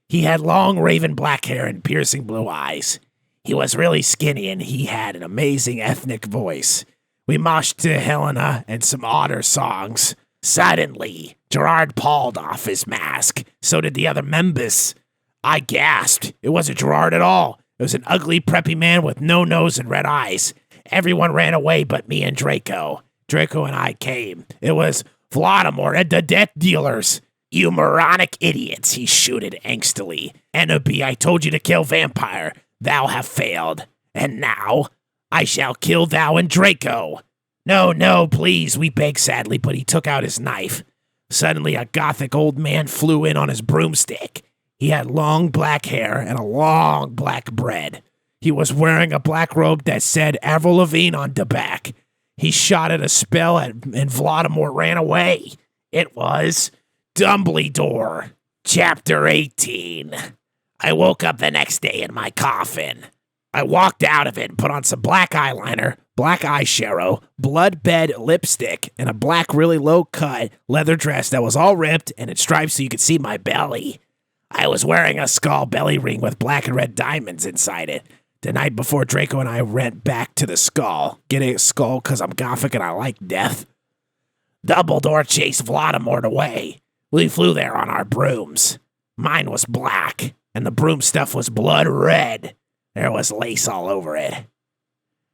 He had long raven black hair and piercing blue eyes. He was really skinny and he had an amazing ethnic voice. We moshed to Helena and some odder songs. Suddenly, Gerard pulled off his mask. So did the other members. I gasped. It wasn't Gerard at all. It was an ugly, preppy man with no nose and red eyes. Everyone ran away but me and Draco. Draco and I came. It was Vladimir and the death dealers. You moronic idiots, he shouted angstily. Enobi, I told you to kill vampire. Thou have failed. And now, I shall kill thou and Draco. No, please, we begged sadly, but he took out his knife. Suddenly, a gothic old man flew in on his broomstick. He had long black hair and a long black bread. He was wearing a black robe that said Avril Lavigne on the back. He shot at a spell and Vladimir ran away. It was Dumbledore. Chapter 18. I woke up the next day in my coffin. I walked out of it and put on some black eyeliner, black eyeshadow, blood bed lipstick, and a black really low-cut leather dress that was all ripped and in stripes so you could see my belly. I was wearing a skull belly ring with black and red diamonds inside it. The night before, Draco and I went back to the skull. Get a skull because I'm gothic and I like death. Dumbledore chased Vladimir away. We flew there on our brooms. Mine was black, and the broom stuff was blood red. There was lace all over it.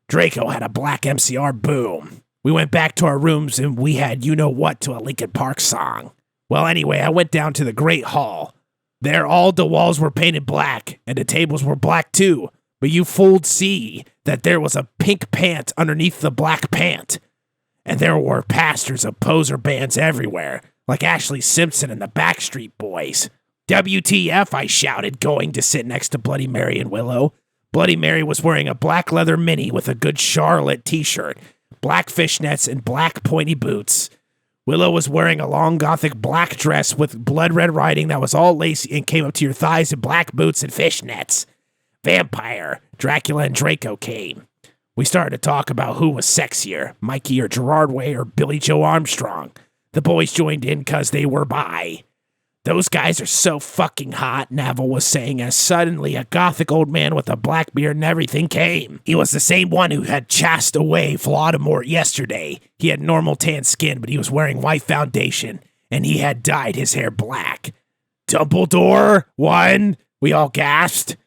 Draco had a black MCR boom. We went back to our rooms and we had you-know-what to a Linkin Park song. Well, anyway, I went down to the Great Hall. There, all the walls were painted black, and the tables were black too. But you fooled see that there was a pink pant underneath the black pant. And there were pastors of poser bands everywhere, like Ashley Simpson and the Backstreet Boys. WTF, I shouted, going to sit next to Bloody Mary and Willow. Bloody Mary was wearing a black leather mini with a Good Charlotte t-shirt, black fishnets, and black pointy boots. Willow was wearing a long gothic black dress with blood red writing that was all lacy and came up to your thighs and black boots and fishnets. Vampire, Dracula, and Draco came. We started to talk about who was sexier, Mikey or Gerard Way or Billy Joe Armstrong. The boys joined in because they were bi. Those guys are so fucking hot, Navel was saying as suddenly a gothic old man with a black beard and everything came. He was the same one who had chased away Vladimir yesterday. He had normal tan skin, but he was wearing white foundation, and he had dyed his hair black. Dumbledore? One? We all gasped.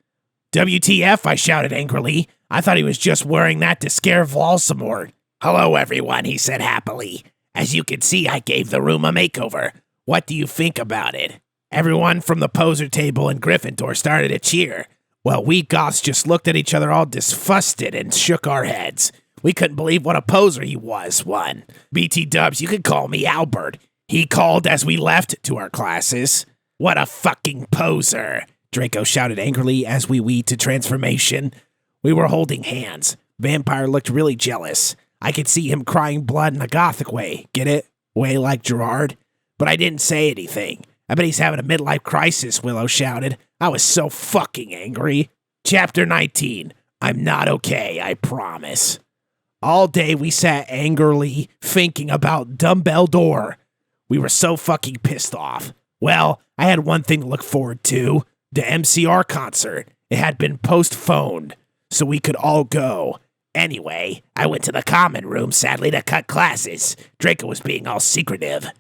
WTF, I shouted angrily. I thought he was just wearing that to scare Voldemort. Hello, everyone, he said happily. As you can see, I gave the room a makeover. What do you think about it? Everyone from the poser table in Gryffindor started to cheer. Well, we goths just looked at each other all disgusted and shook our heads. We couldn't believe what a poser he was, one. BT Dubs, you could call me Albert. He called as we left to our classes. What a fucking poser, Draco shouted angrily as we wheeled to transformation. We were holding hands. Vampire looked really jealous. I could see him crying blood in a gothic way. Get it? Way like Gerard? But I didn't say anything. I bet he's having a midlife crisis, Willow shouted. I was so fucking angry. Chapter 19. I'm not okay, I promise. All day we sat angrily thinking about Dumbledore. We were so fucking pissed off. Well, I had one thing to look forward to. The MCR concert. It had been postponed, so we could all go. Anyway, I went to the common room, sadly, to cut classes. Draco was being all secretive.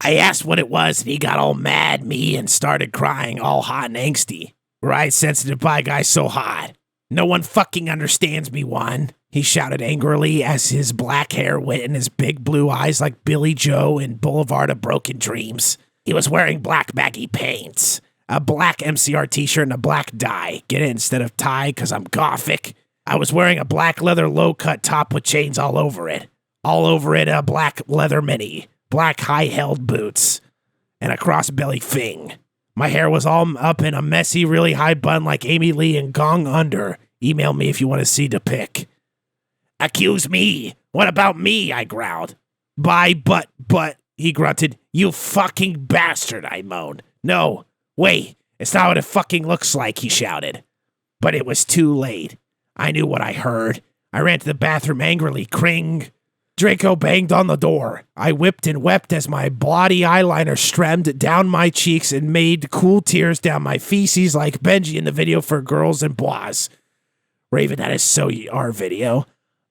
I asked what it was, and he got all mad at me and started crying, all hot and angsty. Right, sensitive bi guy so hot. No one fucking understands me, one. He shouted angrily as his black hair went in his big blue eyes like Billy Joe in Boulevard of Broken Dreams. He was wearing black baggy pants. a black MCR t-shirt and a black dye. Get it instead of tie because I'm gothic. I was wearing a black leather low-cut top with chains all over it. All over it, a black leather mini, black high-held boots, and a cross-belly thing. My hair was all up in a messy, really high bun like Amy Lee and Gong Under. Email me if you want to see the pic. Accuse me. What about me? I growled. But, he grunted. You fucking bastard, I moaned. No, wait, it's not what it fucking looks like, he shouted. But it was too late. I knew what I heard. I ran to the bathroom angrily. Cring. Draco banged on the door. I whipped and wept as my bloody eyeliner streamed down my cheeks and made cool tears down my feces like Benji in the video for Girls and Bois. Raven had his So You Are video.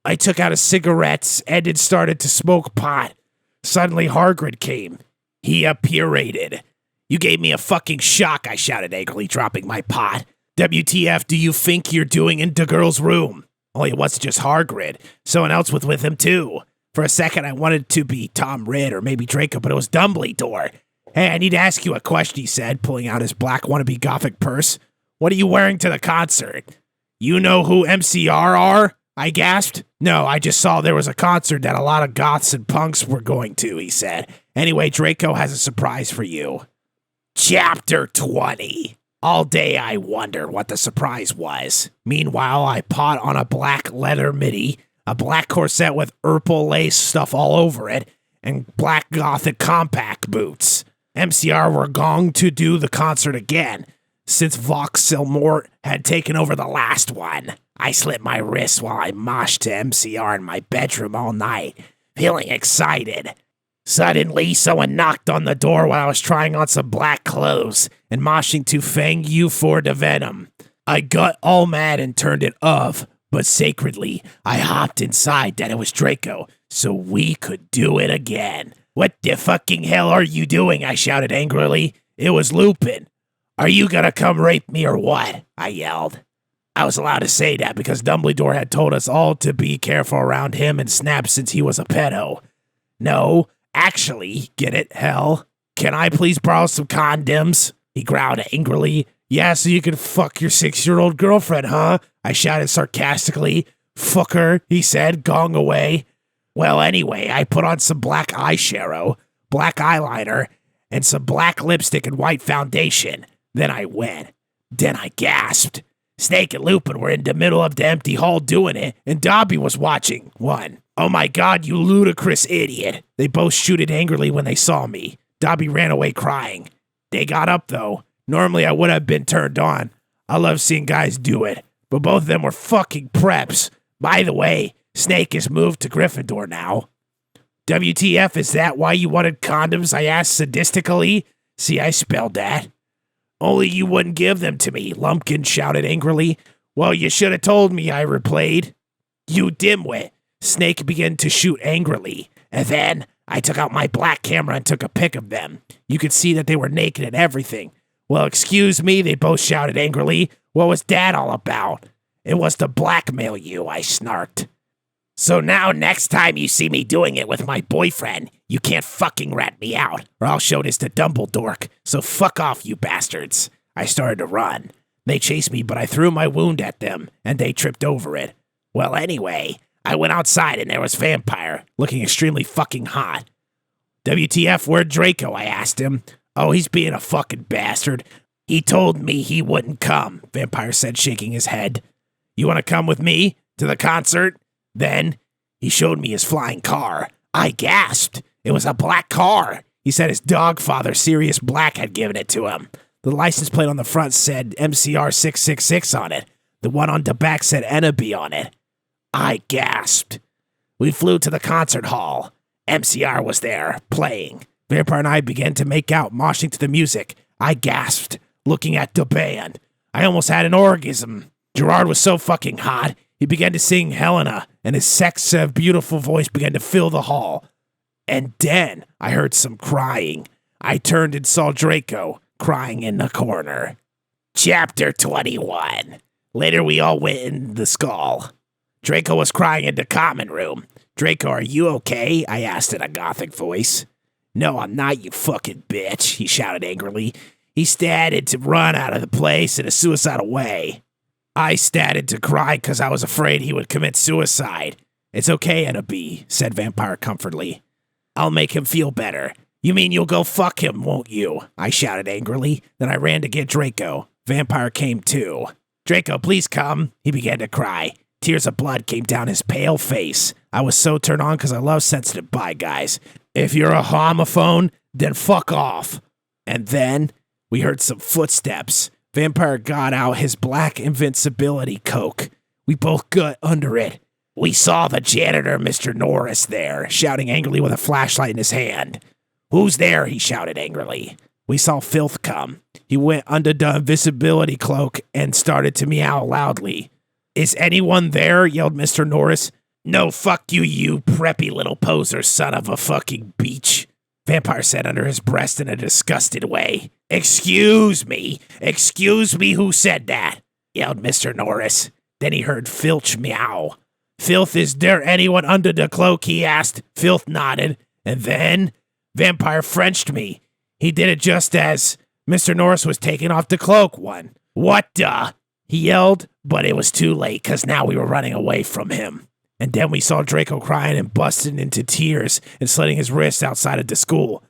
I took out a cigarette and it started to smoke pot. Suddenly Hargrid came. He appearated. You gave me a fucking shock, I shouted angrily, dropping my pot. WTF do you think you're doing in the girl's room? Only it wasn't just Hargrid. Someone else was with him too. For a second, I wanted to be Tom Ridd or maybe Draco, but it was Dumbledore. Hey, I need to ask you a question, he said, pulling out his black wannabe gothic purse. What are you wearing to the concert? You know who MCR are? I gasped. No, I just saw there was a concert that a lot of goths and punks were going to, he said. Anyway, Draco has a surprise for you. Chapter 20. All day I wondered what the surprise was. Meanwhile, I put on a black leather midi, a black corset with purple lace stuff all over it, and black gothic compact boots. MCR were going to do the concert again, since Voxelmort had taken over the last one. I slit my wrists while I moshed to MCR in my bedroom all night, feeling excited. Suddenly, someone knocked on the door while I was trying on some black clothes and moshing to Fang You for the Venom. I got all mad and turned it off, but sacredly, I hopped inside that it was Draco, so we could do it again. What the fucking hell are you doing? I shouted angrily. It was Lupin. Are you gonna come rape me or what? I yelled. I was allowed to say that because Dumbledore had told us all to be careful around him and Snap since he was a pedo. No, actually, get it, hell? Can I please borrow some condoms? He growled angrily. Yeah, so you can fuck your 6-year-old girlfriend, huh? I shouted sarcastically. Fucker, he said, gong away. Well, anyway, I put on some black eyeshadow, black eyeliner, and some black lipstick and white foundation. Then I went. Then I gasped. Snake and Lupin were in the middle of the empty hall doing it, and Dobby was watching. One. Oh my god, you ludicrous idiot. They both shooted angrily when they saw me. Dobby ran away crying. They got up, though. Normally I would have been turned on. I love seeing guys do it. But both of them were fucking preps. By the way, Snake is moved to Gryffindor now. WTF, is that why you wanted condoms? I asked sadistically. See, I spelled that. Only you wouldn't give them to me, Lumpkin shouted angrily. Well, you should have told me, I replied. You dimwit. Snake began to shoot angrily. And then I took out my black camera and took a pic of them. You could see that they were naked and everything. Well, excuse me, they both shouted angrily. What was that all about? It was to blackmail you, I snarked. So now next time you see me doing it with my boyfriend, you can't fucking rat me out, or I'll show this to Dumbledore. So fuck off, you bastards. I started to run. They chased me, but I threw my wound at them, and they tripped over it. Well, anyway, I went outside and there was Vampire, looking extremely fucking hot. WTF, where'd Draco? I asked him. Oh, he's being a fucking bastard. He told me he wouldn't come, Vampire said, shaking his head. You want to come with me to the concert? Then he showed me his flying car. I gasped. It was a black car. He said his dog father, Sirius Black, had given it to him. The license plate on the front said MCR 666 on it. The one on the back said Ennaby on it. I gasped. We flew to the concert hall. MCR was there, playing. Vampire and I began to make out, moshing to the music. I gasped, looking at the band. I almost had an orgasm. Gerard was so fucking hot. He began to sing Helena, and his sex beautiful voice began to fill the hall. And then I heard some crying. I turned and saw Draco crying in the corner. Chapter 21. Later we all went in the skull. Draco was crying in the common room. Draco, are you okay? I asked in a gothic voice. No, I'm not, you fucking bitch, he shouted angrily. He started to run out of the place in a suicidal way. I started to cry because I was afraid he would commit suicide. It's okay, Anna B., said Vampire comfortably. I'll make him feel better. You mean you'll go fuck him, won't you? I shouted angrily. Then I ran to get Draco. Vampire came too. Draco, please come. He began to cry. Tears of blood came down his pale face. I was so turned on because I love sensitive bi guys. If you're a homophone, then fuck off. And then we heard some footsteps. Vampire got out his black invincibility coke. We both got under it. We saw the janitor, Mr. Norris, there, shouting angrily with a flashlight in his hand. Who's there? He shouted angrily. We saw Filth come. He went under the invisibility cloak and started to meow loudly. Is anyone there? Yelled Mr. Norris. No, fuck you, you preppy little poser son of a fucking beach. Vampire said under his breath in a disgusted way. Excuse me, who said that? Yelled Mr. Norris. Then he heard Filch meow. Filth, is there anyone under the cloak? He asked. Filth nodded. And then Vampire Frenched me. He did it just as Mr. Norris was taking off the cloak one. What the? He yelled, but it was too late because now we were running away from him. And then we saw Draco crying and busting into tears and slitting his wrists outside of the school.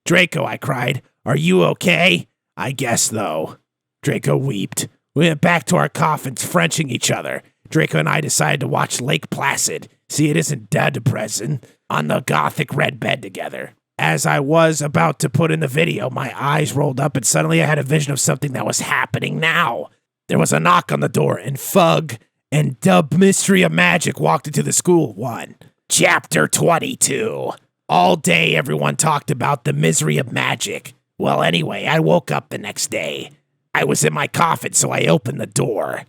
Draco, I cried, are you okay? I guess, though. Draco wept. We went back to our coffins, Frenching each other. Draco and I decided to watch Lake Placid. See, it isn't that depressing. On the gothic red bed together. As I was about to put in the video, my eyes rolled up and suddenly I had a vision of something that was happening now. There was a knock on the door and Fug and Dub Mystery of Magic walked into the school. 1. Chapter 22. All day everyone talked about the misery of magic. Well, anyway, I woke up the next day. I was in my coffin, so I opened the door.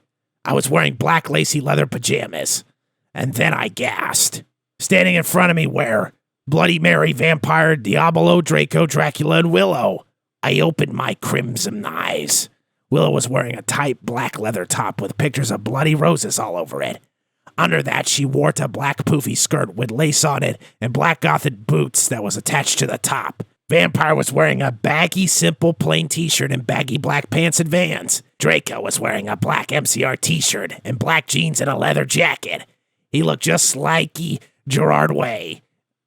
I was wearing black lacy leather pajamas. And then I gasped. Standing in front of me were Bloody Mary, Vampire, Diablo, Draco, Dracula, and Willow. I opened my crimson eyes. Willow was wearing a tight black leather top with pictures of bloody roses all over it. Under that, she wore a black poofy skirt with lace on it and black gothic boots that was attached to the top. Vampire was wearing a baggy, simple, plain t-shirt and baggy black pants and Vans. Draco was wearing a black MCR t-shirt and black jeans and a leather jacket. He looked just like Gerard Way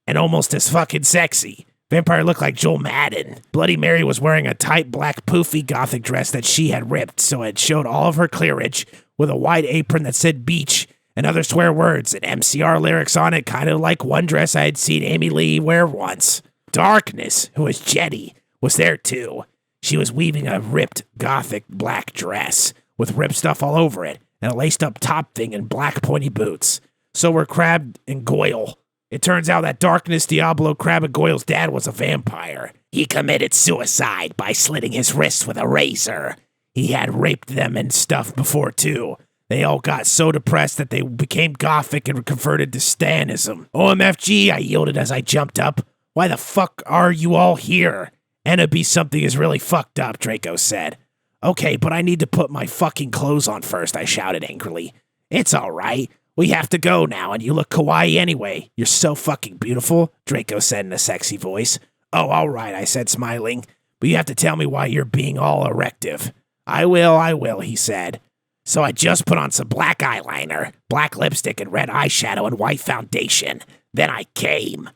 and almost as fucking sexy. Vampire looked like Joel Madden. Bloody Mary was wearing a tight black poofy gothic dress that she had ripped so it showed all of her cleavage with a wide apron that said beach and other swear words and MCR lyrics on it, kind of like one dress I had seen Amy Lee wear once. Darkness, who was Jetty, was there too. She was weaving a ripped gothic black dress with ripped stuff all over it and a laced up top thing and black pointy boots. So were Crab and Goyle. It turns out that Darkness, Diablo, Crab, and Goyle's dad was a vampire. He committed suicide by slitting his wrists with a razor. He had raped them and stuff before too. They all got so depressed that they became gothic and converted to Stanism. OMFG, I yielded as I jumped up. Why the fuck are you all here? Ennaby, something is really fucked up, Draco said. Okay, but I need to put my fucking clothes on first, I shouted angrily. It's all right. We have to go now, and you look kawaii anyway. You're so fucking beautiful, Draco said in a sexy voice. Oh, all right, I said, smiling. But you have to tell me why you're being all erective. I will, he said. So I just put on some black eyeliner, black lipstick, and red eyeshadow and white foundation. Then I came.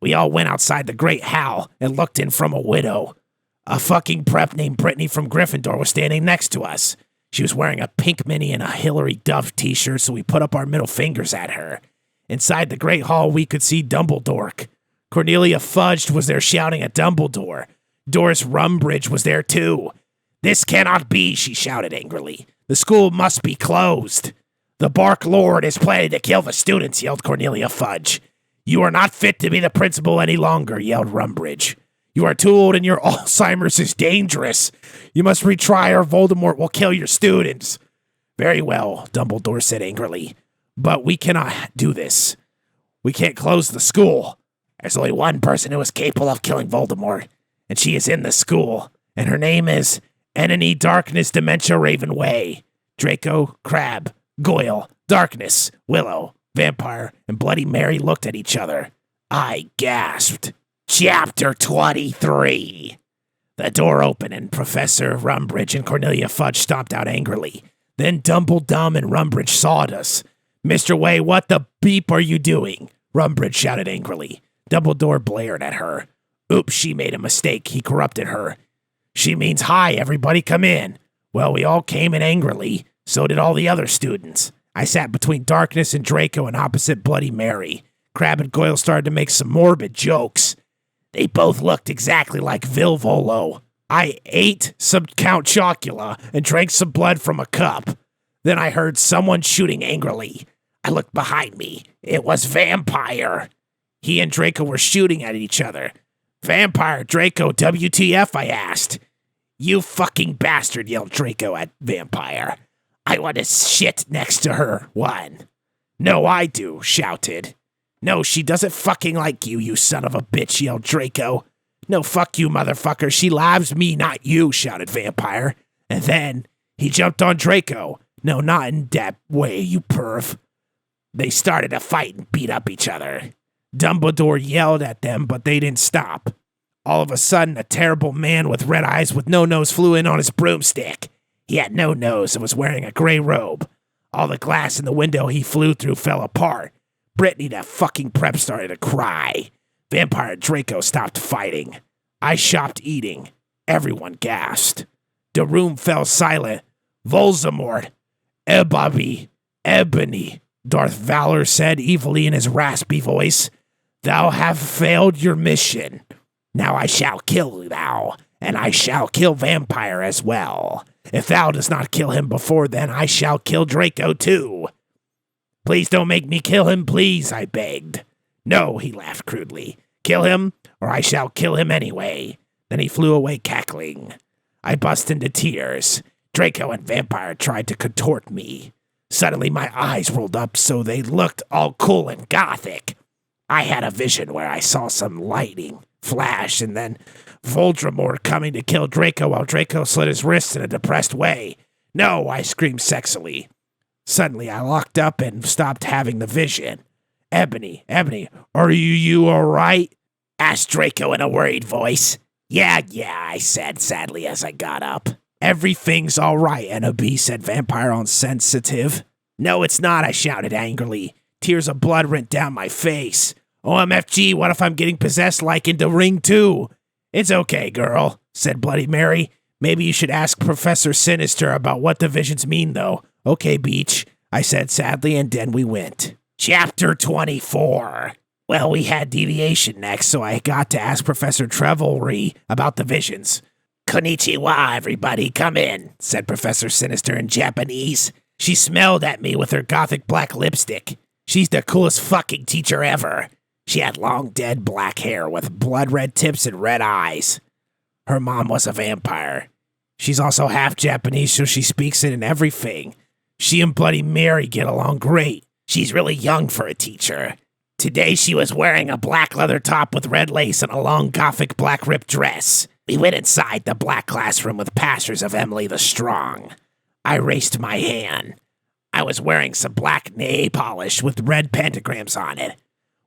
We all went outside the Great Hall and looked in from a window. A fucking prep named Brittany from Gryffindor was standing next to us. She was wearing a pink mini and a Hillary Duff t-shirt, so we put up our middle fingers at her. Inside the Great Hall, we could see Dumbledore. Cornelia Fudge was there shouting at Dumbledore. Doris Rumbridge was there too. This cannot be, she shouted angrily. The school must be closed. The Bark Lord is planning to kill the students, yelled Cornelia Fudge. You are not fit to be the principal any longer, yelled Rumbridge. You are too old and your Alzheimer's is dangerous. You must retry or Voldemort will kill your students. Very well, Dumbledore said angrily. But we cannot do this. We can't close the school. There's only one person who is capable of killing Voldemort, and she is in the school, and her name is Enemy Darkness Dementia Raven Way. Draco, Crab, Goyle, Darkness, Willow, Vampire, and Bloody Mary looked at each other. I gasped. Chapter 23. The door opened and Professor Rumbridge and Cornelia Fudge stomped out angrily. Then Dumbledum and Rumbridge sawed us. Mr. Way, what the beep are you doing? Rumbridge shouted angrily. Dumbledore blared at her. Oops, she made a mistake. He corrupted her. She means, hi, everybody, come in. Well, we all came in angrily. So did all the other students. I sat between Darkness and Draco and opposite Bloody Mary. Crabbe and Goyle started to make some morbid jokes. They both looked exactly like Vilvolo. I ate some Count Chocula and drank some blood from a cup. Then I heard someone shooting angrily. I looked behind me. It was Vampire. He and Draco were shooting at each other. Vampire, Draco, WTF, I asked. You fucking bastard, yelled Draco at Vampire. I want to shit next to her, one. No, I do, shouted. No, she doesn't fucking like you, you son of a bitch, yelled Draco. No, fuck you, motherfucker. She loves me, not you, shouted Vampire. And then he jumped on Draco. No, not in that way, you perv. They started to fight and beat up each other. Dumbledore yelled at them, but they didn't stop. All of a sudden, a terrible man with red eyes with no nose flew in on his broomstick. He had no nose and was wearing a gray robe. All the glass in the window he flew through fell apart. Brittany, that fucking prep, started to cry. Vampire and Draco stopped fighting. I stopped eating. Everyone gasped. The room fell silent. Voldemort, Ebony, Darth Valor said evilly in his raspy voice. Thou have failed your mission. Now I shall kill thou, and I shall kill Vampire as well. If thou dost not kill him before then, I shall kill Draco too. Please don't make me kill him, please, I begged. No, he laughed crudely. Kill him, or I shall kill him anyway. Then he flew away cackling. I burst into tears. Draco and Vampire tried to contort me. Suddenly my eyes rolled up so they looked all cool and gothic. I had a vision where I saw some lightning flash and then Voldemort coming to kill Draco while Draco slit his wrists in a depressed way. No, I screamed sexily. Suddenly I locked up and stopped having the vision. Ebony, are you all right? Asked Draco in a worried voice. Yeah, I said sadly as I got up. Everything's all right, Ennaby, said Vampire on sensitive. No, it's not, I shouted angrily. Tears of blood went down my face. OMFG, what if I'm getting possessed like into Ring 2? It's okay, girl, said Bloody Mary. Maybe you should ask Professor Sinister about what the visions mean, though. Okay, Beach, I said sadly, and then we went. Chapter 24. Well, we had deviation next, so I got to ask Professor Trevelry about the visions. Konnichiwa, everybody, come in, said Professor Sinister in Japanese. She smelled at me with her gothic black lipstick. She's the coolest fucking teacher ever. She had long dead black hair with blood red tips and red eyes. Her mom was a vampire. She's also half Japanese, so she speaks it in everything. She and Bloody Mary get along great. She's really young for a teacher. Today she was wearing a black leather top with red lace and a long gothic black ripped dress. We went inside the black classroom with pastors of Emily the Strong. I raised my hand. I was wearing some black nail polish with red pentagrams on it.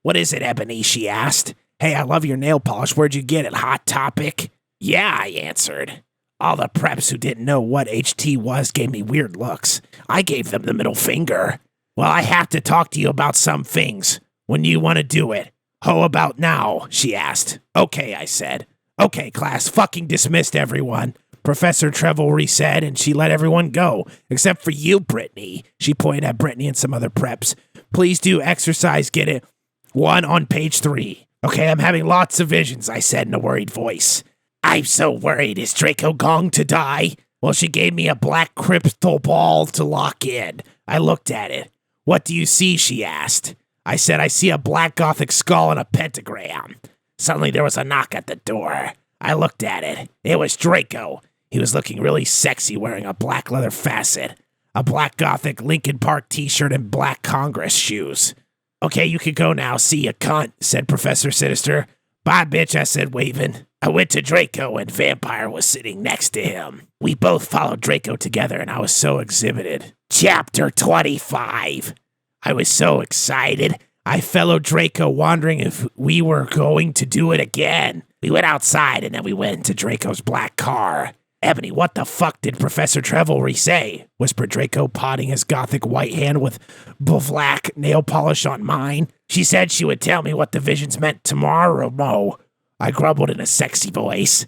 What is it, Ebony? She asked. Hey, I love your nail polish. Where'd you get it? Hot Topic? Yeah, I answered. All the preps who didn't know what HT was gave me weird looks. I gave them the middle finger. Well, I have to talk to you about some things. When you want to do it. How about now? She asked. Okay, I said. Okay, class, fucking dismissed everyone. Professor Trevelry said, and she let everyone go, except for you, Brittany. She pointed at Brittany and some other preps. Please do exercise, get it? 1 on page 3. Okay, I'm having lots of visions, I said in a worried voice. I'm so worried. Is Draco going to die? Well, she gave me a black crystal ball to lock in. I looked at it. What do you see? She asked. I said, I see a black gothic skull and a pentagram. Suddenly there was a knock at the door. I looked at it. It was Draco. He was looking really sexy wearing a black leather facet, a black gothic Linkin Park t-shirt, and black Congress shoes. Okay, you can go now. See ya, cunt, said Professor Sinister. Bye, bitch, I said, waving. I went to Draco and Vampire was sitting next to him. We both followed Draco together and I was so exhibited. Chapter 25. I was so excited. I followed Draco wondering if we were going to do it again. We went outside and then we went into Draco's black car. Ebony, what the fuck did Professor Trevelry say? Whispered Draco, potting his gothic white hand with black nail polish on mine. She said she would tell me what the visions meant tomorrow, I grumbled in a sexy voice.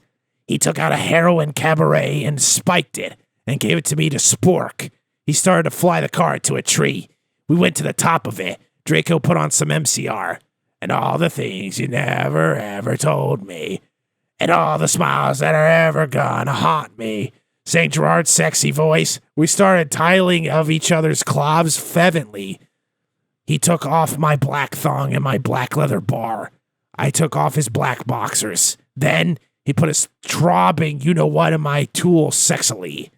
He took out a heroin cabaret and spiked it and gave it to me to spork. He started to fly the car to a tree. We went to the top of it. Draco put on some MCR. And all the things you never ever told me. And all the smiles that are ever gonna haunt me. Sang Gerard's sexy voice. We started tiling of each other's cloves fervently. He took off my black thong and my black leather bar. I took off his black boxers. Then he put a throbbing you-know-what in my tool sexily.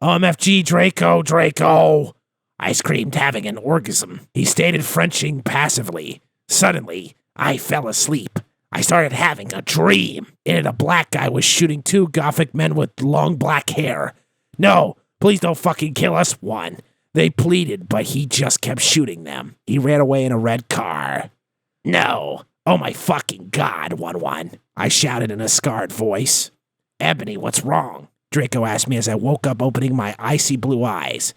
OMFG, Draco! I screamed, having an orgasm. He stated Frenching passively. Suddenly, I fell asleep. I started having a dream. In it, a black guy was shooting two gothic men with long black hair. No, please don't fucking kill us. One. They pleaded, but he just kept shooting them. He ran away in a red car. No. Oh my fucking God, 1-1. I shouted in a scarred voice. Ebony, what's wrong? Draco asked me as I woke up, opening my icy blue eyes.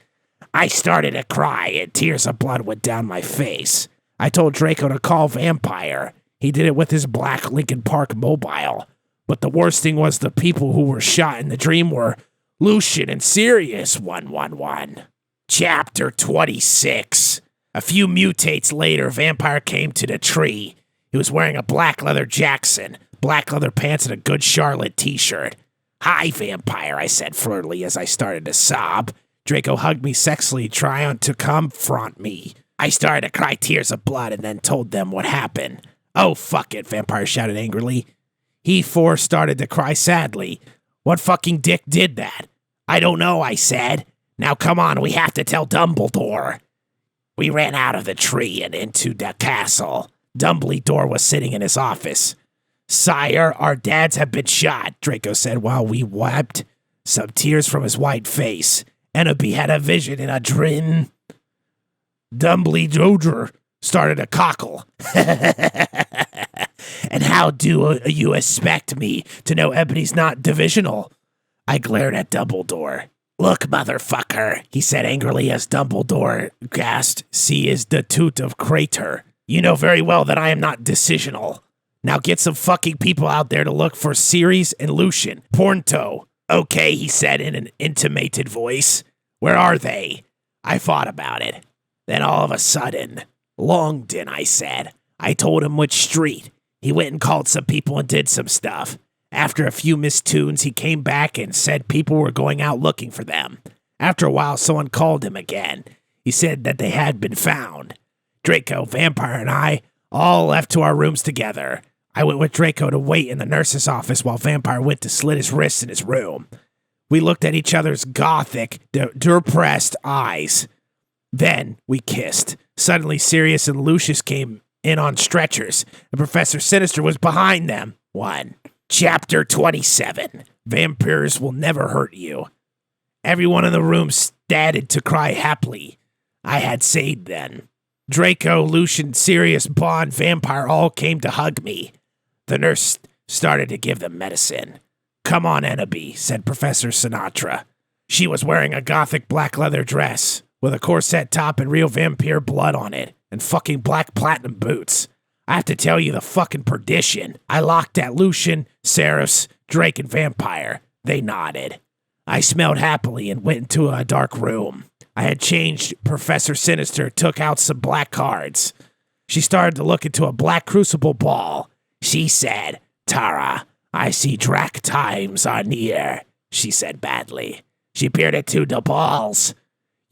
I started to cry and tears of blood went down my face. I told Draco to call Vampire. He did it with his black Lincoln Park mobile. But the worst thing was the people who were shot in the dream were Lucian and Sirius, 111. Chapter 26. A few mutates later, Vampire came to the tree. He was wearing a black leather Jackson, black leather pants, and a Good Charlotte t-shirt. Hi, Vampire, I said flirtily as I started to sob. Draco hugged me sexily, trying to confront me. I started to cry tears of blood and then told them what happened. Oh, fuck it, Vampire shouted angrily. He started to cry sadly. What fucking dick did that? I don't know, I said. Now come on, we have to tell Dumbledore. We ran out of the tree and into the castle. Dumbledore was sitting in his office. Sire, our dads have been shot, Draco said while we wiped some tears from his white face. Enoby had a vision in a dream. Dumbledore started to cockle. And how do you expect me to know Ebony's not divisional? I glared at Dumbledore. Look, motherfucker, he said angrily as Dumbledore gasped. "See is the toot of Crater. You know very well that I am not decisional. Now get some fucking people out there to look for Ceres and Lucian. Pornto." Okay, he said in an intimated voice. Where are they? I thought about it. Then all of a sudden, Longden, I said. I told him which street. He went and called some people and did some stuff. After a few mistunes, he came back and said people were going out looking for them. After a while, someone called him again. He said that they had been found. Draco, Vampire, and I all left to our rooms together. I went with Draco to wait in the nurse's office while Vampire went to slit his wrists in his room. We looked at each other's gothic, depressed eyes. Then we kissed. Suddenly, Sirius and Lucius came in on stretchers, and Professor Sinister was behind them. 1. Chapter 27. Vampires will never hurt you. Everyone in the room started to cry happily. I had saved then. Draco, Lucian, Sirius, Bond, Vampire all came to hug me. The nurse started to give them medicine. Come on, Enoby, said Professor Sinatra. She was wearing a gothic black leather dress with a corset top and real vampire blood on it and fucking black platinum boots. I have to tell you the fucking perdition. I looked at Lucian, Ceres, Drake, and Vampire. They nodded. I smelled happily and went into a dark room. I had changed. Professor Sinister took out some black cards. She started to look into a black crucible ball. She said, Tara, I see Drac times are near, she said badly. She peered into the balls.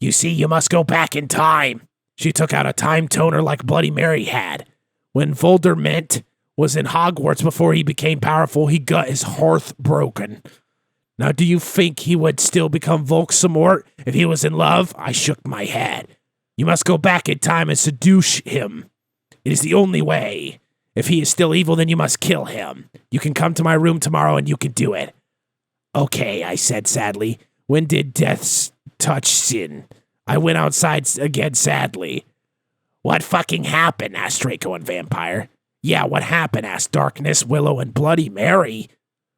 You see, you must go back in time. She took out a time toner like Bloody Mary had. When Voldemort was in Hogwarts before he became powerful, he got his hearth broken. Now, do you think he would still become Voldemort if he was in love? I shook my head. You must go back in time and seduce him. It is the only way. If he is still evil, then you must kill him. You can come to my room tomorrow and you can do it. Okay, I said sadly. When did death touch sin? I went outside again sadly. What fucking happened? Asked Draco and Vampire. Yeah, what happened? Asked Darkness, Willow, and Bloody Mary.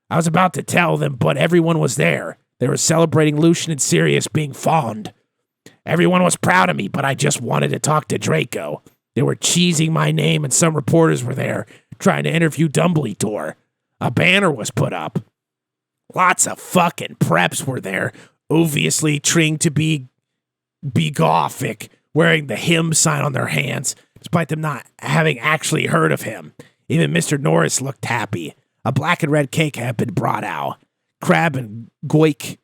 I was about to tell them, but everyone was there. They were celebrating Lucian and Sirius being fond. Everyone was proud of me, but I just wanted to talk to Draco. They were cheesing my name, and some reporters were there trying to interview Dumbledore. A banner was put up. Lots of fucking preps were there, obviously trying to be gothic, wearing the hymn sign on their hands, despite them not having actually heard of him. Even Mr. Norris looked happy. A black and red cake had been brought out. Crab and Goik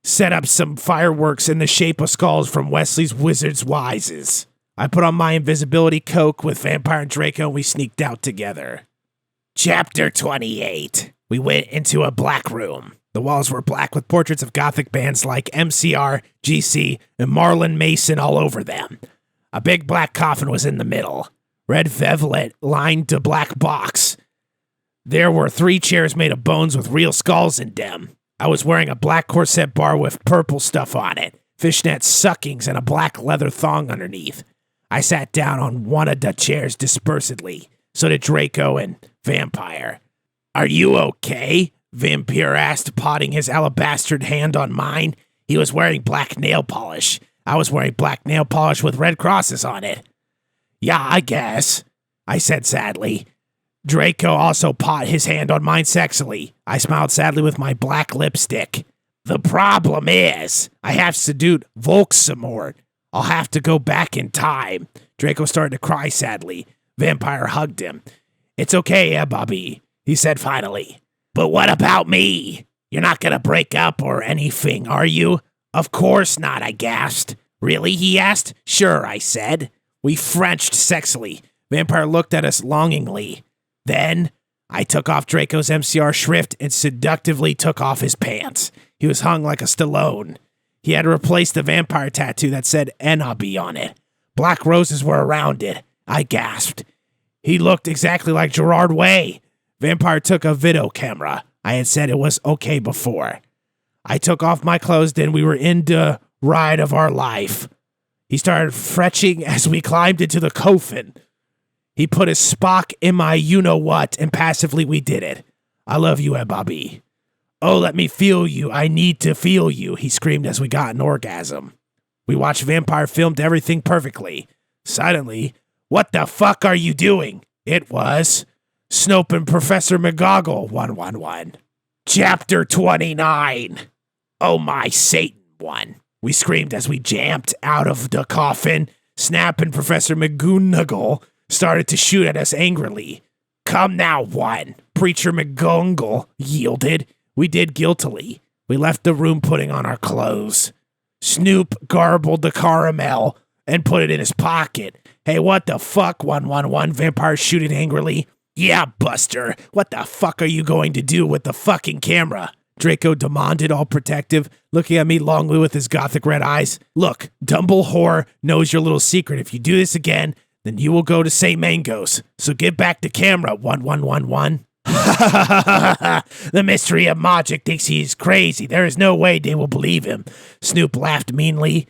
set up some fireworks in the shape of skulls from Wesley's Wizard's Wises. I put on my invisibility cloak with Vampire and Draco, and we sneaked out together. Chapter 28. We went into a black room. The walls were black with portraits of gothic bands like MCR, GC, and Marlon Mason all over them. A big black coffin was in the middle. Red velvet lined the black box. There were 3 chairs made of bones with real skulls in them. I was wearing a black corset bar with purple stuff on it, fishnet suckings, and a black leather thong underneath. I sat down on one of the chairs dispersedly. So did Draco and Vampire. Are you okay? Vampire asked, potting his alabastered hand on mine. He was wearing black nail polish. I was wearing black nail polish with red crosses on it. Yeah, I guess, I said sadly. Draco also put his hand on mine sexily. I smiled sadly with my black lipstick. The problem is, I have subdued Volksamort. I'll have to go back in time. Draco started to cry sadly. Vampire hugged him. It's okay, Bobby, he said finally. But what about me? You're not gonna break up or anything, are you? Of course not, I gasped. Really, he asked. Sure, I said. We Frenched sexily. Vampire looked at us longingly. Then, I took off Draco's MCR shrift and seductively took off his pants. He was hung like a Stallone. He had replaced the vampire tattoo that said Enabi on it. Black roses were around it. I gasped. He looked exactly like Gerard Way. Vampire took a video camera. I had said it was okay before. I took off my clothes, then we were in the ride of our life. He started fretching as we climbed into the coffin. He put his Spock in my you-know-what, and passively we did it. I love you, Bobby. Oh, let me feel you. I need to feel you, he screamed as we got an orgasm. We watched Vampire filmed everything perfectly. Silently, what the fuck are you doing? It was Snope and Professor McGoggle 111. Chapter 29. Oh my Satan one. We screamed as we jumped out of the coffin. Snap and Professor McGonagall started to shoot at us angrily. Come now, one. Preacher McGonagall yielded. We did guiltily. We left the room putting on our clothes. Snoop garbled the caramel and put it in his pocket. Hey, what the fuck, 111? Vampire shooted angrily. Yeah, Buster. What the fuck are you going to do with the fucking camera? Draco demanded, all protective, looking at me longly with his gothic red eyes. Look, Dumbledore knows your little secret. If you do this again, then you will go to St. Mango's. So give back the camera, 1111. The mystery of magic thinks he's crazy. There is no way they will believe him. Snoop laughed meanly.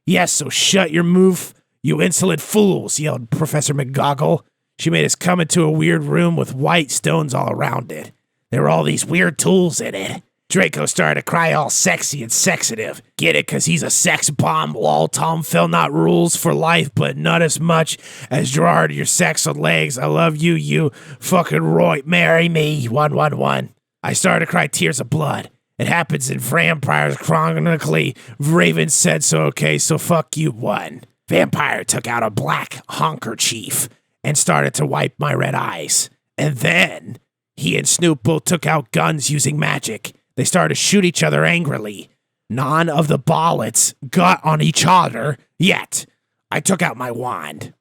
Yes, so shut your mouth, you insolent fools, yelled Professor McGoggle. She made us come into a weird room with white stones all around it. There were all these weird tools in it. Draco started to cry all sexy and sexative. Get it, cause he's a sex bomb, lol. Tom Fell not rules for life, but not as much as Gerard, your sex on legs. I love you, you fucking Roy. Marry me, 111. I started to cry tears of blood. It happens in vampires chronically. Raven said so, okay, so fuck you, one. Vampire took out a black handkerchief and started to wipe my red eyes. And then he and Snoop both took out guns using magic. They started to shoot each other angrily. None of the bullets got on each other yet. I took out my wand.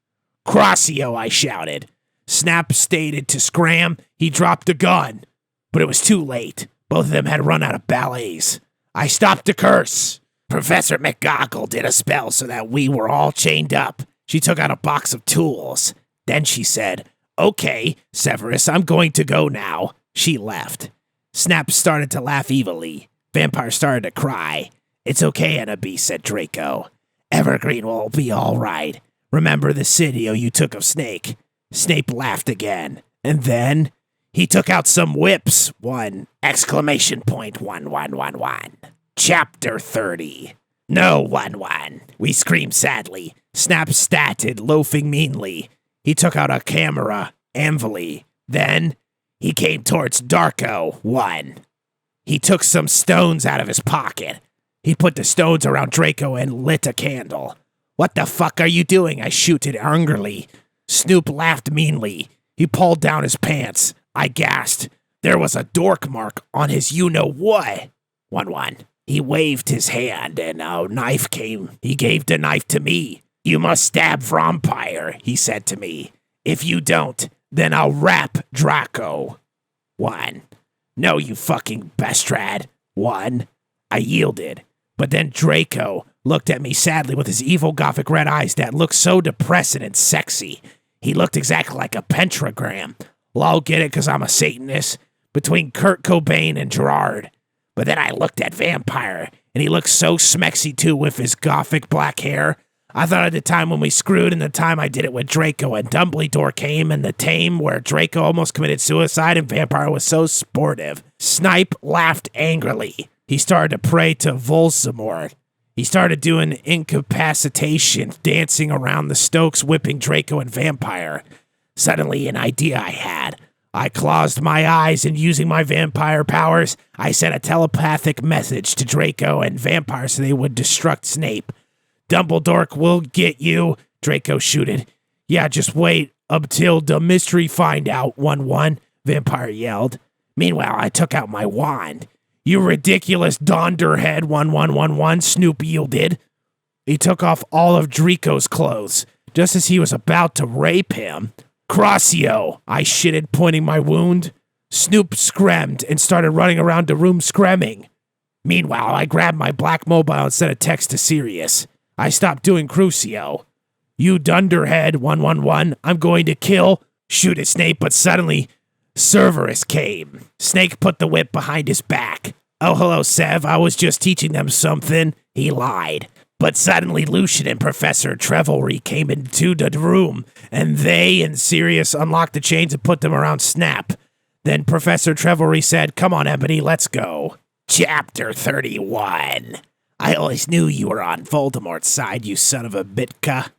Crossio, I shouted. Snap stated to scram. He dropped the gun. But it was too late. Both of them had run out of ballets. I stopped the curse. Professor McGoggle did a spell so that we were all chained up. She took out a box of tools. Then she said, okay, Severus, I'm going to go now. She left. Snap started to laugh evilly. Vampire started to cry. It's okay, Enabi, said Draco. Evergreen will be all right. Remember the video you took of Snake. Snape laughed again. And then he took out some whips. 1!111. Chapter 30. No, 1-1. We screamed sadly. Snap statted, loafing meanly. He took out a camera, anvily. Then he came towards Darko. 1. He took some stones out of his pocket. He put the stones around Draco and lit a candle. What the fuck are you doing? I shooted angrily. Snoop laughed meanly. He pulled down his pants. I gasped. There was a dork mark on his you-know-what. 1-1. He waved his hand and a knife came. He gave the knife to me. You must stab Vampire, he said to me. If you don't, then I'll rap Draco. 1. No, you fucking bestrad. 1. I yielded. But then Draco looked at me sadly with his evil gothic red eyes that looked so depressing and sexy. He looked exactly like a pentagram. Well, I'll get it because I'm a Satanist. Between Kurt Cobain and Gerard. But then I looked at Vampire, and he looked so smexy too with his gothic black hair. I thought of the time when we screwed and the time I did it with Draco and Dumbledore came and the tame where Draco almost committed suicide and Vampire was so sportive. Snipe laughed angrily. He started to pray to Voldemort. He started doing incapacitation, dancing around the Stokes, whipping Draco and Vampire. Suddenly, an idea I had. I closed my eyes and using my vampire powers, I sent a telepathic message to Draco and Vampire so they would destruct Snape. Dumbledore will get you, Draco shooted. Yeah, just wait until the mystery find out, 1-1, Vampire yelled. Meanwhile, I took out my wand. You ridiculous donderhead, 1-1-1-1, Snoop yielded. He took off all of Draco's clothes, just as he was about to rape him. Crossio, I shitted, pointing my wound. Snoop screamed and started running around the room screaming. Meanwhile, I grabbed my black mobile and sent a text to Sirius. I stopped doing Crucio. You dunderhead, 1-1-1, I'm going to kill. Shoot at Snape, but suddenly, Cerberus came. Snake put the whip behind his back. Oh, hello, Sev, I was just teaching them something. He lied. But suddenly Lucian and Professor Trevelry came into the room, and they and Sirius unlocked the chains and put them around Snap. Then Professor Trevelry said, come on, Ebony, let's go. Chapter 31. I always knew you were on Voldemort's side, you son of a bitka.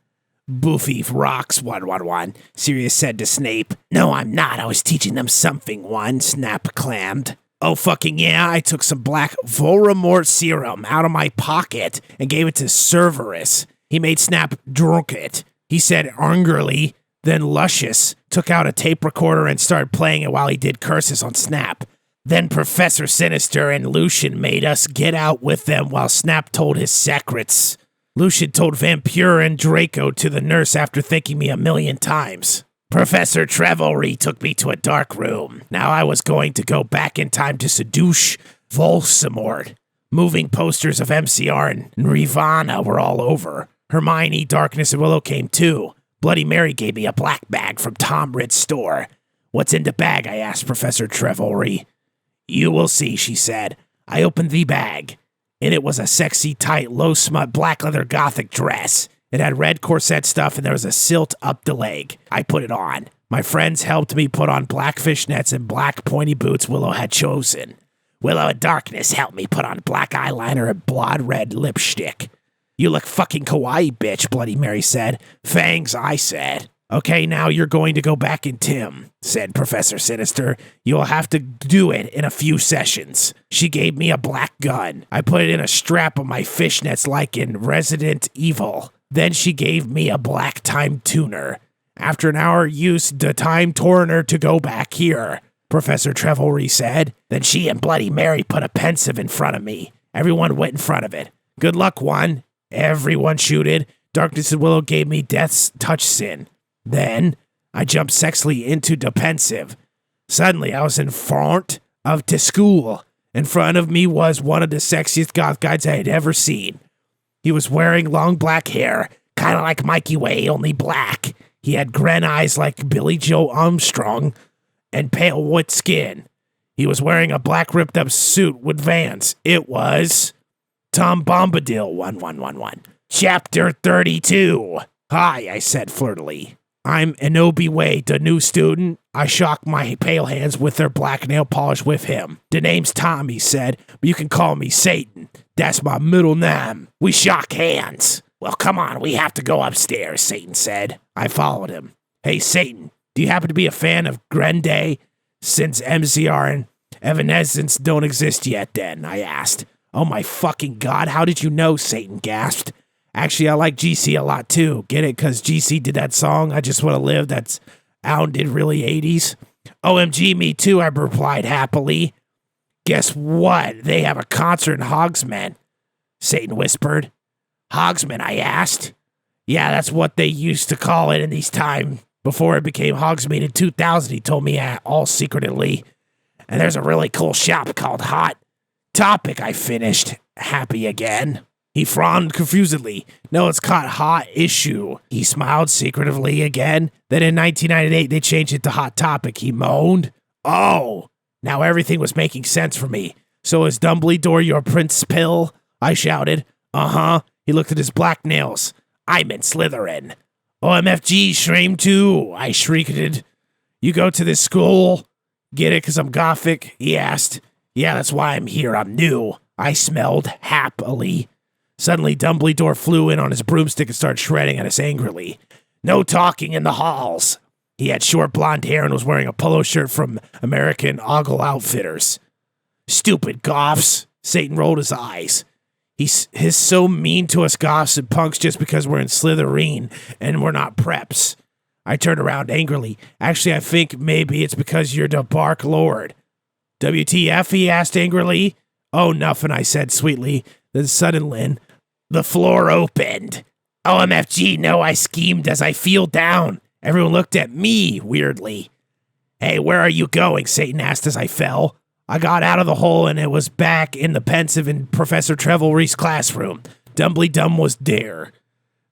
Boofy rocks, 1-1-1, Sirius said to Snape. No, I'm not, I was teaching them something, Snap clammed. Oh, fucking yeah, I took some black Voldemort serum out of my pocket and gave it to Cerberus. He made Snap drunk it. He said angrily, then Luscious took out a tape recorder and started playing it while he did curses on Snap. Then Professor Sinister and Lucian made us get out with them while Snap told his secrets. Lucian told Vampire and Draco to the nurse after thanking me 1,000,000 times. Professor Trevelry took me to a dark room. Now I was going to go back in time to seduce Voldemort. Moving posters of MCR and Nirvana were all over. Hermione, Darkness, and Willow came too. Bloody Mary gave me a black bag from Tom Ridd's store. What's in the bag? I asked Professor Trevelry. You will see, she said. I opened the bag. In it was a sexy, tight, low-smut black leather gothic dress. It had red corset stuff and there was a silt up the leg. I put it on. My friends helped me put on black fishnets and black pointy boots Willow had chosen. Willow and Darkness helped me put on black eyeliner and blood red lipstick. You look fucking kawaii, bitch, Bloody Mary said. Fangs, I said. Okay, now you're going to go back in Tim, said Professor Sinister. You'll have to do it in a few sessions. She gave me a black gun. I put it in a strap of my fishnets like in Resident Evil. Then she gave me a black time tuner. After an hour, used the time turner to go back here, Professor Trevelry said. Then she and Bloody Mary put a pensive in front of me. Everyone went in front of it. Good luck, one. Everyone shooted. Darkness and Willow gave me Death's touch sin. Then I jumped sexily into the pensive. Suddenly, I was in front of the school. In front of me was one of the sexiest goth guys I had ever seen. He was wearing long black hair, kind of like Mikey Way, only black. He had grin eyes like Billy Joe Armstrong and pale white skin. He was wearing a black ripped up suit with Vans. It was Tom Bombadil, 1111. Chapter 32. Hi, I said flirtily. I'm Inobi Way, the new student. I shock my pale hands with their black nail polish with him. The name's Tom, he said, but you can call me Satan. That's my middle name. We shock hands. Well, come on, we have to go upstairs, Satan said. I followed him. Hey, Satan, do you happen to be a fan of Grande? Since MCR and Evanescence don't exist yet then, I asked. Oh my fucking God, how did you know, Satan gasped. Actually, I like GC a lot too. Get it? Because GC did that song, I Just Want to Live, that's sounded really 80s. OMG, me too, I replied happily. Guess what? They have a concert in Hogsman, Satan whispered. Hogsman, I asked. Yeah, that's what they used to call it in these times. Before it became Hogsmeade in 2000, he told me all secretly. And there's a really cool shop called Hot Topic, I finished, happy again. He frowned confusedly. No, it's called Hot Issue. He smiled secretively again. Then in 1998, they changed it to Hot Topic, he moaned. Oh, now everything was making sense for me. So is Dumbledore your Prince Pill? I shouted. Uh-huh. He looked at his black nails. I'm in Slytherin. OMFG, Shreem too, I shrieked. You go to this school? Get it because I'm Gothic? He asked. Yeah, that's why I'm here. I'm new. I smelled happily. Suddenly, Dumbledore flew in on his broomstick and started shredding at us angrily. No talking in the halls. He had short blonde hair and was wearing a polo shirt from American Ogle Outfitters. Stupid goths. Satan rolled his eyes. He's so mean to us goths and punks just because we're in Slytherin and we're not preps. I turned around angrily. Actually, I think maybe it's because you're the Bark Lord. WTF, he asked angrily. Oh, nothing, I said sweetly. Then suddenly, the floor opened. OMFG, no, I schemed as I fell down. Everyone looked at me weirdly. Hey, where are you going? Satan asked as I fell. I got out of the hole and it was back in the pensive in Professor Trevelry's classroom. Dumbledum was there.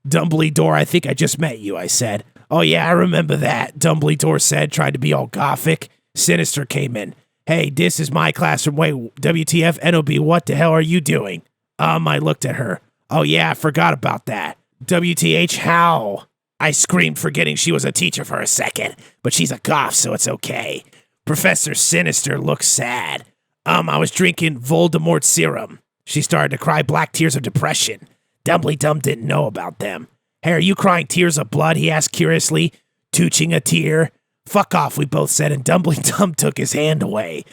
Dumbledore, I think I just met you, I said. Oh yeah, I remember that, Dumbledore said, trying to be all gothic. Sinister came in. Hey, this is my classroom. Wait, WTF, NOB, what the hell are you doing? I looked at her. Oh yeah, I forgot about that. WTH, how? I screamed, forgetting she was a teacher for a second, but she's a goth, so it's okay. Professor Sinister looked sad. I was drinking Voldemort serum. She started to cry black tears of depression. Dumbledum didn't know about them. Hey, are you crying tears of blood? He asked curiously, tooching a tear. Fuck off, we both said, and Dumbledum took his hand away.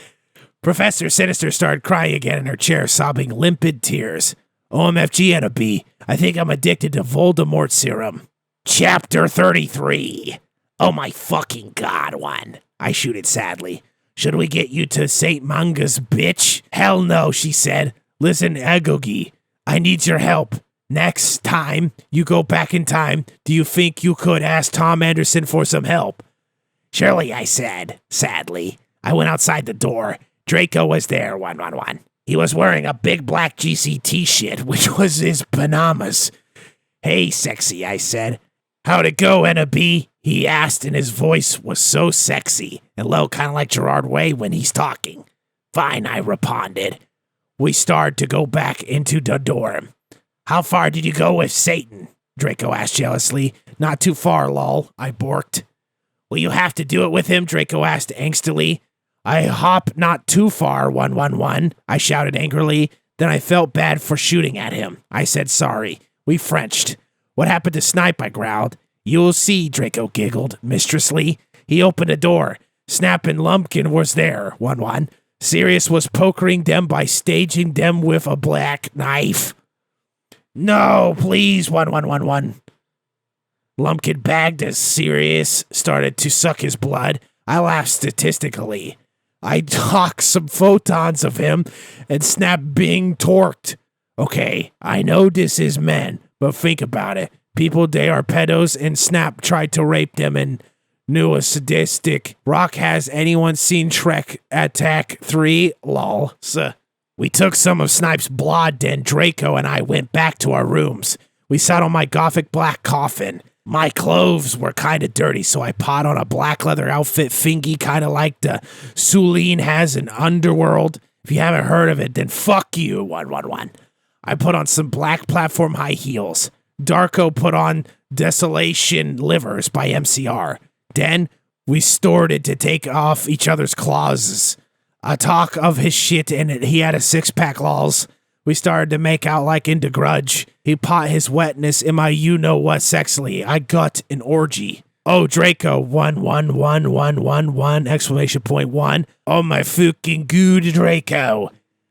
Professor Sinister started crying again in her chair, sobbing limpid tears. OMFG and a B. I think I'm addicted to Voldemort serum. Chapter 33. Oh my fucking God, one. I shooted sadly. Should we get you to St. Manga's, bitch? Hell no, she said. Listen, Agogi, I need your help. Next time you go back in time, do you think you could ask Tom Anderson for some help? Surely, I said, sadly. I went outside the door. Draco was there, 111. He was wearing a big black GCT shit, which was his Panamas. Hey, sexy, I said. How'd it go, NB? He asked, and his voice was so sexy and low, kind of like Gerard Way when he's talking. Fine, I responded. We started to go back into the dorm. How far did you go with Satan? Draco asked jealously. Not too far, lol, I borked. Will you have to do it with him? Draco asked angstily. I hop not too far, 111, I shouted angrily. Then I felt bad for shooting at him. I said sorry. We Frenched. What happened to Snipe? I growled. You'll see, Draco giggled mistressly. He opened a door. Snap and Lumpkin was there, 1-1. Sirius was pokering them by staging them with a black knife. No, please, 1-1-1-1. Lumpkin bagged as Sirius started to suck his blood. I laughed statistically. I took some photons of him and Snap being torqued. Okay, I know this is men, but think about it. People, they are pedos, and Snap tried to rape them and knew a sadistic. Rock, has anyone seen Shrek Attack 3? Lol. We took some of Snipe's blood, then Draco and I went back to our rooms. We sat on my gothic black coffin. My clothes were kind of dirty, so I put on a black leather outfit thingy, kind of like the Suline has in Underworld. If you haven't heard of it, then fuck you, 111. I put on some black platform high heels. Darko put on Desolation Livers by MCR. Then we started to take off each other's claws. I talk of his shit and he had a 6-pack lols. We started to make out like into Grudge. He pot his wetness in my you-know-what sexily. I got an orgy. Oh, Draco, 11111 exclamation point 1. Oh, my fucking good Draco.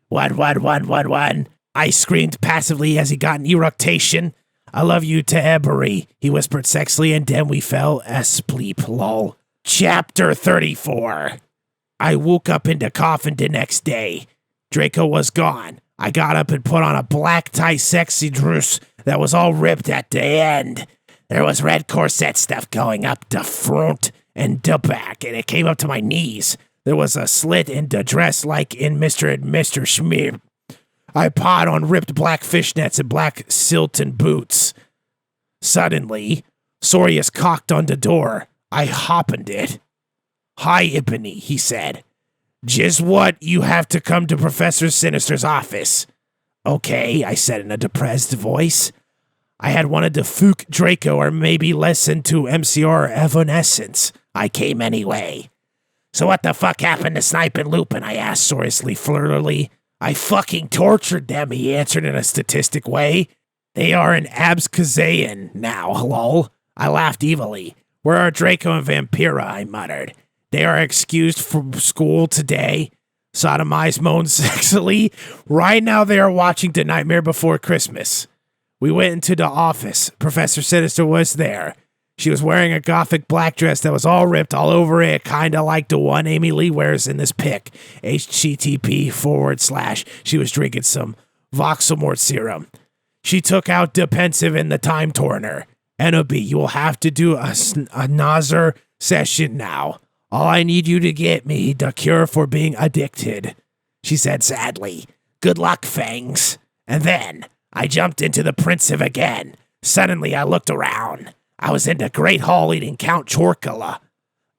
11111. I screamed passively as he got an eructation. I love you to Ebery, he whispered sexily, and then we fell asleep, lol. Chapter 34. I woke up in the coffin the next day. Draco was gone. I got up and put on a black tie sexy dress that was all ripped at the end. There was red corset stuff going up the front and the back, and it came up to my knees. There was a slit in the dress like in Mr. and Mr. Schmear. I pawed on ripped black fishnets and black Silton boots. Suddenly, Sorius cocked on the door. I hoppened it. Hi, Ebony, he said. Just what you have to come to Professor Sinister's office. Okay, I said in a depressed voice. I had wanted to fook Draco or maybe listen to MCR Evanescence. I came anyway. So what the fuck happened to Snipe and Lupin? I asked sorrowfully, flirtily. I fucking tortured them, he answered in a statistic way. They are in Abskazayan now, lol. I laughed evilly. Where are Draco and Vampira? I muttered. They are excused from school today. Sodomized moaned sexily. Right now they are watching The Nightmare Before Christmas. We went into the office. Professor Sinister was there. She was wearing a gothic black dress that was all ripped all over it, kinda like the one Amy Lee wears in this pic. HTTP/. She was drinking some Voxelmort serum. She took out the pensive in the time turner. Enobi, you will have to do a Nazar session now. All I need you to get me the cure for being addicted, she said sadly. Good luck, Fangs. And then I jumped into the pensive again. Suddenly I looked around. I was in the Great Hall eating Count Chorkula.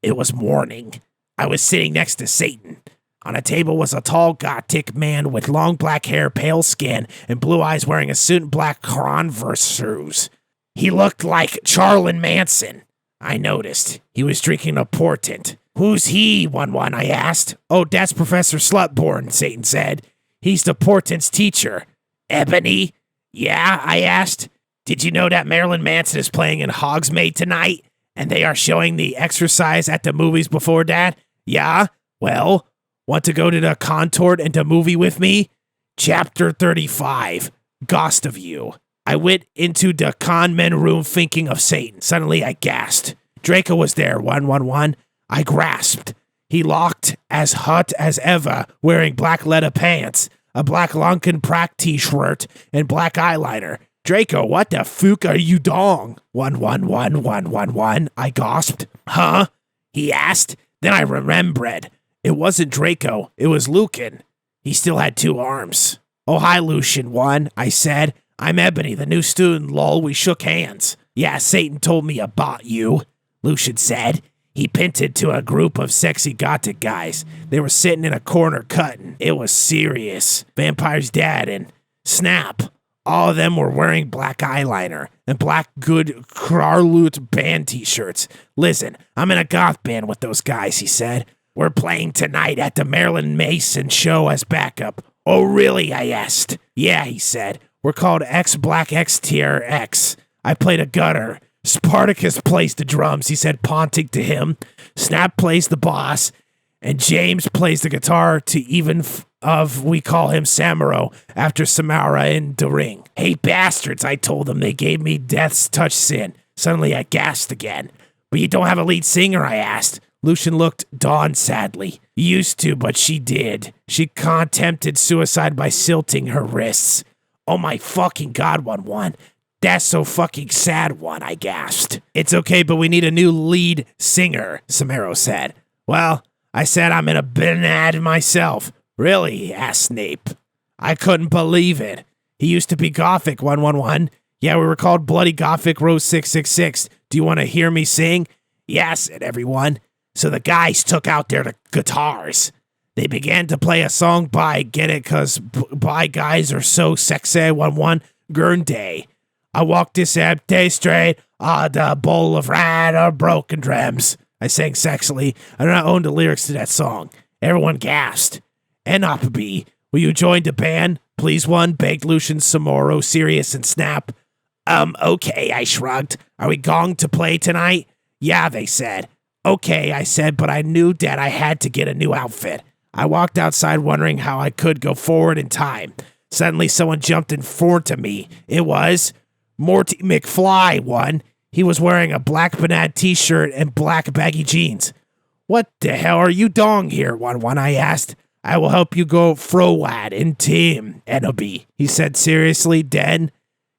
It was morning. I was sitting next to Satan. On a table was a tall gothic man with long black hair, pale skin, and blue eyes wearing a suit and black Converse shoes. He looked like Charlton Manson. I noticed. He was drinking a portent. Who's he, 1-1, I asked. Oh, that's Professor Slutborn, Satan said. He's the portent's teacher. Ebony? Yeah, I asked. Did you know that Marilyn Manson is playing in Hogsmeade tonight? And they are showing The Exorcist at the movies before that? Yeah? Well, want to go to the contort and the movie with me? Chapter 35. Ghost of You. I went into the con men room thinking of Satan. Suddenly I gasped. Draco was there, 111. I grasped. He looked as hot as ever, wearing black leather pants, a black Lunken Prack t-shirt, and black eyeliner. Draco, what the fuck are you dong? 111, I gasped. Huh? He asked. Then I remembered. It wasn't Draco, it was Lucan. He still had 2 arms. Oh, hi, Lucian 1, I said. I'm Ebony, the new student, lol. We shook hands. Yeah, Satan told me about you, Lucian said. He pinted to a group of sexy gothic guys. They were sitting in a corner cutting. It was serious. Vampire's dad and Snap. All of them were wearing black eyeliner and black good Krarlut band t-shirts. Listen, I'm in a goth band with those guys, he said. We're playing tonight at the Marilyn Mason show as backup. Oh, really? I asked. Yeah, he said. We're called X Black X Tier X. I played a gutter. Spartacus plays the drums, he said, pointing to him. Snap plays the bass, and James plays the guitar to even we call him Samuro after Samara in the ring. Hey, bastards, I told them. They gave me Death's Touch Sin. Suddenly I gasped again. But you don't have a lead singer, I asked. Lucian looked Dawn sadly. Used to, but she did. She attempted suicide by silting her wrists. Oh my fucking God, 1-1. That's so fucking sad, 1, I gasped. It's okay, but we need a new lead singer, Samaro said. Well, I said I'm in a band myself. Really? He asked Snape. I couldn't believe it. He used to be Gothic, 111. Yeah, we were called Bloody Gothic Rose 666. Do you want to hear me sing? Yeah, said everyone. So the guys took out their guitars. They began to play a song by, get it, cause by guys are so sexy, 1-1, Gurn Day. I walk this empty street on the bowl of red or broken dreams. I sang sexily. I do not own the lyrics to that song. Everyone gasped. Enoppy, will you join the band? Please one, begged Lucian, Samoro, Sirius, and Snap. Okay, I shrugged. Are we going to play tonight? Yeah, they said. Okay, I said, but I knew that I had to get a new outfit. I walked outside wondering how I could go forward in time. Suddenly, someone jumped in front of me. It was Morty McFly, one. He was wearing a black banana t-shirt and black baggy jeans. What the hell are you doing here, one? I asked. I will help you go forward in team, Enobi, he said seriously. Then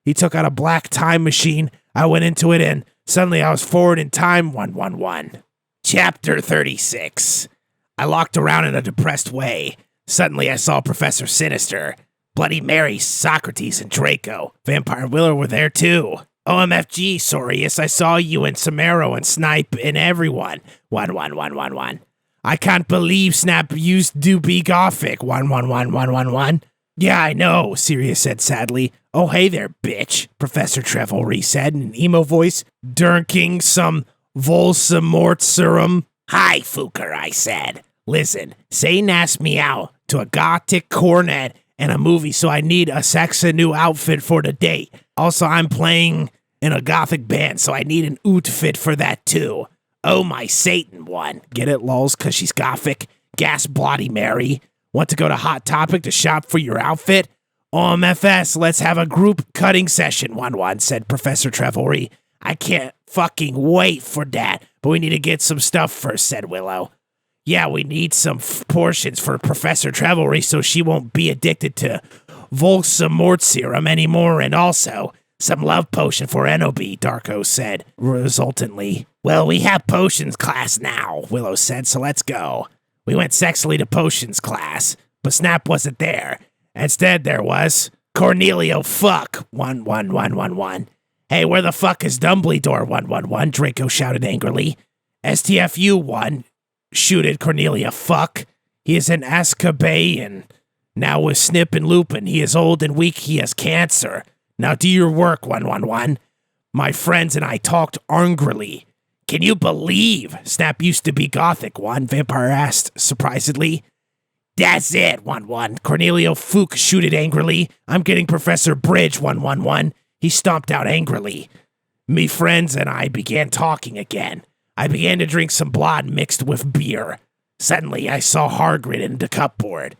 he took out a black time machine. I went into it and suddenly I was forward in time, 111. Chapter 36. I looked around in a depressed way. Suddenly I saw Professor Sinister, Bloody Mary, Socrates, and Draco. Vampire Willow were there too. OMFG, Sorius, I saw you and Samaro and Snipe and everyone. 11111. I can't believe Snap used to be Gothic. 111111. Yeah, I know, Sirius said sadly. Oh, hey there, bitch, Professor Trevelry said in an emo voice, drinking some Volsamort serum. Hi, Fuker, I said. Listen, Satan asked me out to a gothic cornet and a movie, so I need a sexy new outfit for the date. Also, I'm playing in a gothic band, so I need an outfit for that too. Oh, my Satan one. Get it, lols, cause she's gothic? Gas Bloody Mary. Want to go to Hot Topic to shop for your outfit? OMFS, let's have a group cutting session, 1-1, said Professor Trevelry. I can't fucking wait for that, but we need to get some stuff first, said Willow. Yeah, we need some portions for Professor Trevelry so she won't be addicted to Volsamort serum anymore, and also some love potion for Enobi, Darko said, resultantly. Well, we have potions class now, Willow said, so let's go. We went sexily to potions class, but Snap wasn't there. Instead, there was Cornelio Fuck, 11111. Hey, where the fuck is Dumbledore, 111? Draco shouted angrily. STFU, 1, shooted Cornelia Fuck. He is an Azkaban. Now with Snip and Lupin, he is old and weak, he has cancer. Now do your work, 111. My friends and I talked angrily. Can you believe Snap used to be Gothic, 1? Vampire asked surprisedly. That's it, 1-1. Cornelio Fook shooted angrily. I'm getting Professor Bridge, 111. He stomped out angrily. Me friends and I began talking again. I began to drink some blood mixed with beer. Suddenly, I saw Hargrid in the cupboard.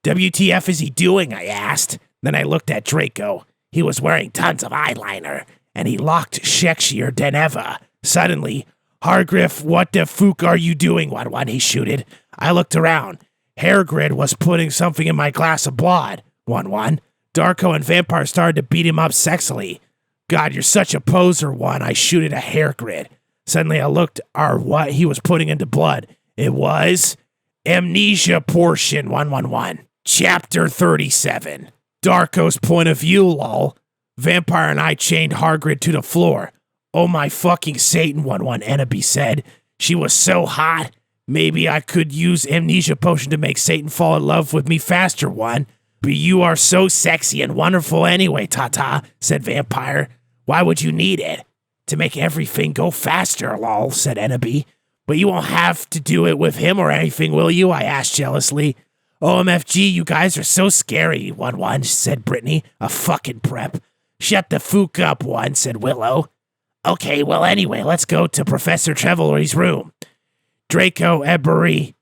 WTF is he doing, I asked. Then I looked at Draco. He was wearing tons of eyeliner, and he looked sexier than ever. Suddenly, Hargriff, what the fuck are you doing, 1-1, he shooted. I looked around. Hargrid was putting something in my glass of blood, 1-1. Darko and Vampire started to beat him up sexily. God, you're such a poser, 1, I shooted at Hargrid. Suddenly I looked at what he was putting into blood. It was amnesia portion, 111. Chapter 37. Darko's point of view, lol. Vampire and I chained Hargrid to the floor. Oh my fucking Satan, 1-1, Enobi said. She was so hot. Maybe I could use amnesia potion to make Satan fall in love with me faster, 1. But you are so sexy and wonderful anyway, Tata, said Vampire. Why would you need it? To make everything go faster, lol, said Enobi. But you won't have to do it with him or anything, will you? I asked jealously. OMFG, you guys are so scary, 1-1, said Brittany, a fucking prep. Shut the fuck up, 1, said Willow. Okay, well anyway, let's go to Professor Trevelry's room. Draco, Ebery,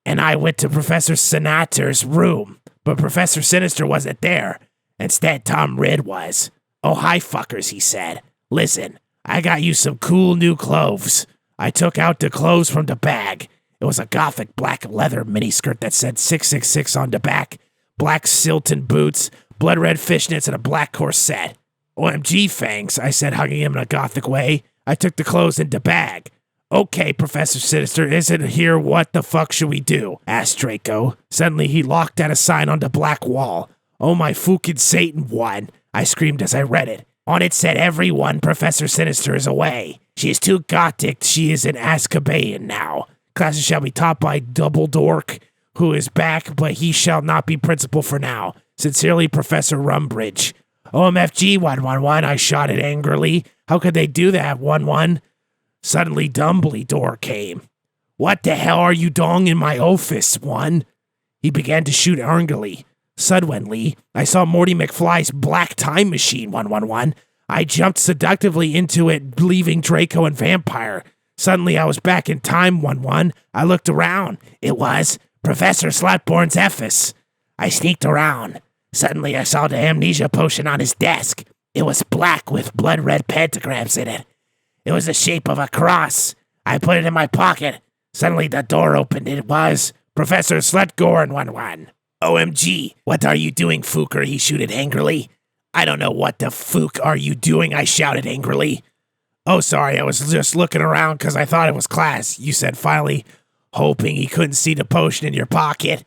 and I went to Professor Sinator's room, but Professor Sinister wasn't there. Instead, Tom Ridd was. Oh, hi, fuckers, he said. Listen, I got you some cool new clothes. I took out the clothes from the bag. It was a gothic black leather miniskirt that said 666 on the back, black Silton boots, blood red fishnets, and a black corset. OMG, thanks, I said, hugging him in a gothic way. I took the clothes in the bag. Okay, Professor Sinister, isn't here what the fuck should we do? Asked Draco. Suddenly he looked at a sign on the black wall. Oh my fucking Satan, 1, I screamed as I read it. On it said everyone, Professor Sinister is away. She is too gothic, she is in Azkaban now. Classes shall be taught by Dumbledore, who is back, but he shall not be principal for now. Sincerely, Professor Rumbridge. OMFG 111, I shouted angrily. How could they do that, 11? Suddenly Dumbledore came. What the hell are you doing in my office, one? He began to shoot angrily. Suddenly, I saw Morty McFly's black time machine, 111. I jumped seductively into it, leaving Draco and Vampire. Suddenly, I was back in time, 11. I looked around. It was Professor Slutborn's office. I sneaked around. Suddenly, I saw the amnesia potion on his desk. It was black with blood-red pentagrams in it. It was the shape of a cross. I put it in my pocket. Suddenly, the door opened. It was Professor Slutgorn 11. OMG, what are you doing, Fooker? He shouted angrily. I don't know what the fook are you doing, I shouted angrily. Oh, sorry, I was just looking around because I thought it was class, you said finally, hoping he couldn't see the potion in your pocket.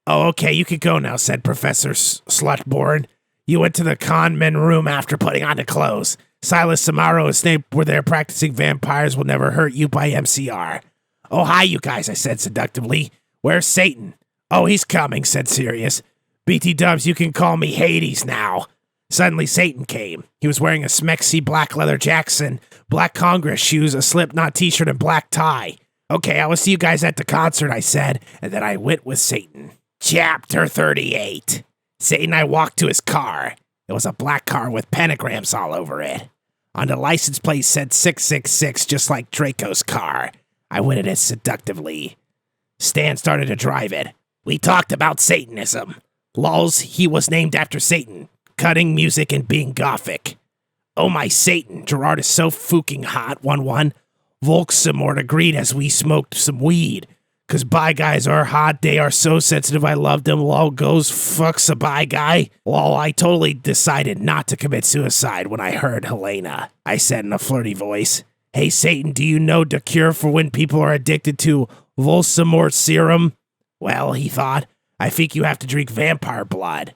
Oh, okay, you can go now, said Professor Slutborn. You went to the conman room after putting on the clothes. Silas Samaro and Snape were there practicing Vampires Will Never Hurt You by MCR. Oh, hi, you guys, I said seductively. Where's Satan? Oh, he's coming, said Sirius. BT Dubs, you can call me Hades now. Suddenly, Satan came. He was wearing a smexy black leather Jackson, black Congress shoes, a Slipknot t-shirt, and black tie. Okay, I will see you guys at the concert, I said, and then I went with Satan. Chapter 38. Satan and I walked to his car. It was a black car with pentagrams all over it. On the license plate said 666, just like Draco's car. I went at it seductively. Stan started to drive it. We talked about Satanism. Lols, he was named after Satan. Cutting music and being gothic. Oh my Satan, Gerard is so fucking hot, 1-1. Volksamort agreed as we smoked some weed. Cause bi guys are hot, they are so sensitive, I love them, lol goes fucks a bi guy. Lol, I totally decided not to commit suicide when I heard Helena. I said in a flirty voice. Hey Satan, do you know the cure for when people are addicted to Volksamort serum? Well, he thought, I think you have to drink vampire blood.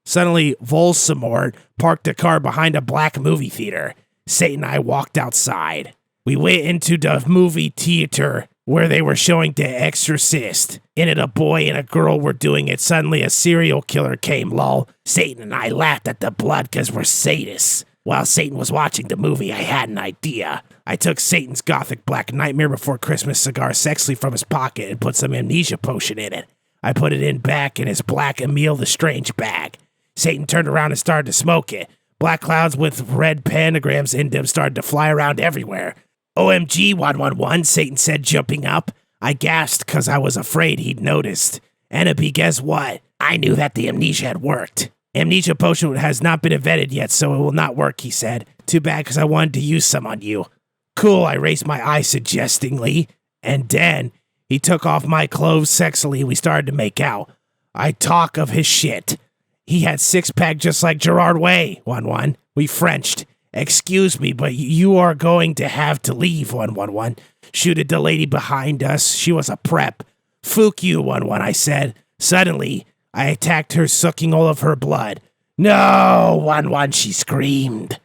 Suddenly, Volsamort parked a car behind a black movie theater. Satan and I walked outside. We went into the movie theater where they were showing The Exorcist. In it, a boy and a girl were doing it. Suddenly, a serial killer came, lol. Satan and I laughed at the blood because we're sadists. While Satan was watching the movie, I had an idea. I took Satan's gothic black Nightmare Before Christmas cigar sexily from his pocket and put some amnesia potion in it. I put it in back in his black Emile the Strange bag. Satan turned around and started to smoke it. Black clouds with red pentagrams in them started to fly around everywhere. OMG 111, Satan said, jumping up. I gasped because I was afraid he'd noticed. Enemy, guess what? I knew that the amnesia had worked. Amnesia potion has not been invented yet, so it will not work, he said. Too bad because I wanted to use some on you. Cool, I raised my eye suggestingly. And then he took off my clothes sexily and we started to make out. I talk of his shit. He had six-pack just like Gerard Way, 1-1. We Frenched. Excuse me, but you are going to have to leave, 1-1-1. Shooted the lady behind us. She was a prep. Fook you, 1-1, I said. Suddenly, I attacked her, sucking all of her blood. No, 1-1, she screamed.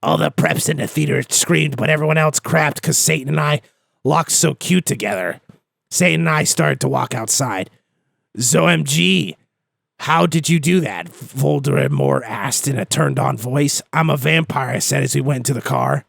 All the preps in the theater screamed, but everyone else crapped because Satan and I locked so cute together. Satan and I started to walk outside. ZOMG. How did you do that? Voldemort asked in a turned-on voice. I'm a vampire, I said as we went into the car.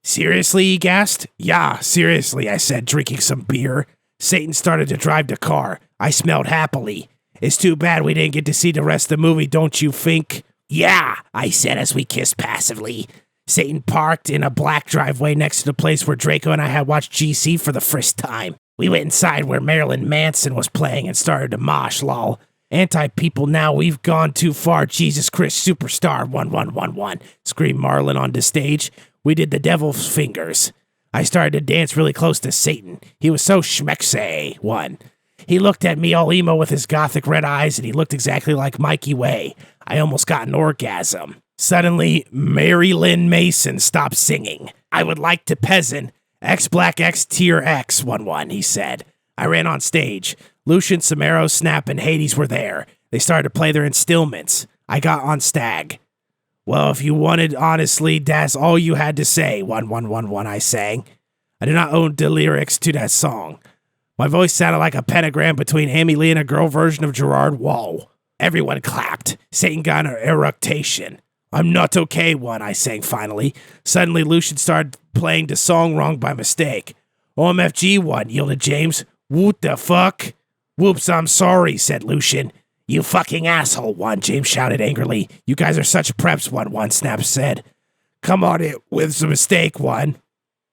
Seriously, he gasped. Yeah, seriously, I said, drinking some beer. Satan started to drive the car. I smelled happily. It's too bad we didn't get to see the rest of the movie, don't you think? Yeah, I said as we kissed passively. Satan parked in a black driveway next to the place where Draco and I had watched GC for the first time. We went inside where Marilyn Manson was playing and started to mosh, lol. Anti-people now, we've gone too far, Jesus Christ, superstar, 1111, screamed Marlon on the stage. We did the devil's fingers. I started to dance really close to Satan. He was so schmecksay, one. He looked at me all emo with his gothic red eyes, and he looked exactly like Mikey Way. I almost got an orgasm. Suddenly, Mary Lynn Mason stopped singing. I would like to peasant, X Black X Tier X, 1-1, he said. I ran on stage. Lucian, Samaro, Snap, and Hades were there. They started to play their instillments. I got on Stag. Well, if you wanted honestly, that's all you had to say, 1111, I sang. I do not own the lyrics to that song. My voice sounded like a pentagram between Amy Lee and a girl version of Gerard Wall. Everyone clapped. Satan got an eructation. I'm not okay, one, I sang finally. Suddenly, Lucian started playing the song wrong by mistake. OMFG, one, yielded James. What the fuck? Whoops, I'm sorry, said Lucian. You fucking asshole, one, James shouted angrily. You guys are such preps, one, Snap said. Come on, it was a mistake, one.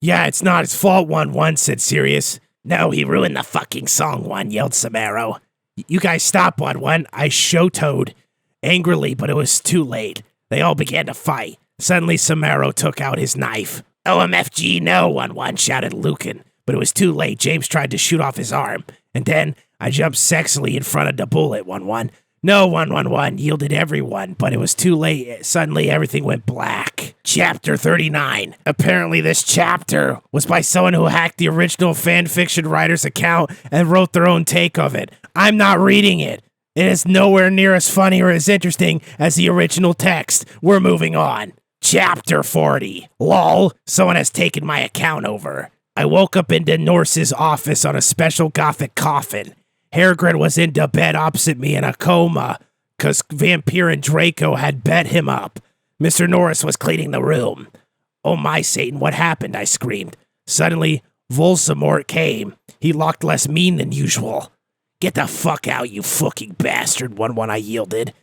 Yeah, it's not his fault, one, said Sirius. No, he ruined the fucking song, one, yelled Samaro. You guys stop, one, I show-toed angrily, but it was too late. They all began to fight. Suddenly, Samaro took out his knife. OMFG, no, one, shouted Lucan. But it was too late. James tried to shoot off his arm. And then I jumped sexily in front of the bullet, one. No, one, yielded everyone. But it was too late. Suddenly, everything went black. Chapter 39. Apparently, this chapter was by someone who hacked the original fan fiction writer's account and wrote their own take of it. I'm not reading it. It is nowhere near as funny or as interesting as the original text. We're moving on. Chapter 40. Lol, someone has taken my account over. I woke up in the Norse's office on a special gothic coffin. Hairgrid was in the bed opposite me in a coma, cause Vampire and Draco had bet him up. Mr. Norris was cleaning the room. Oh my Satan, what happened? I screamed. Suddenly, Voldemort came. He looked less mean than usual. Get the fuck out, you fucking bastard, one, I yielded.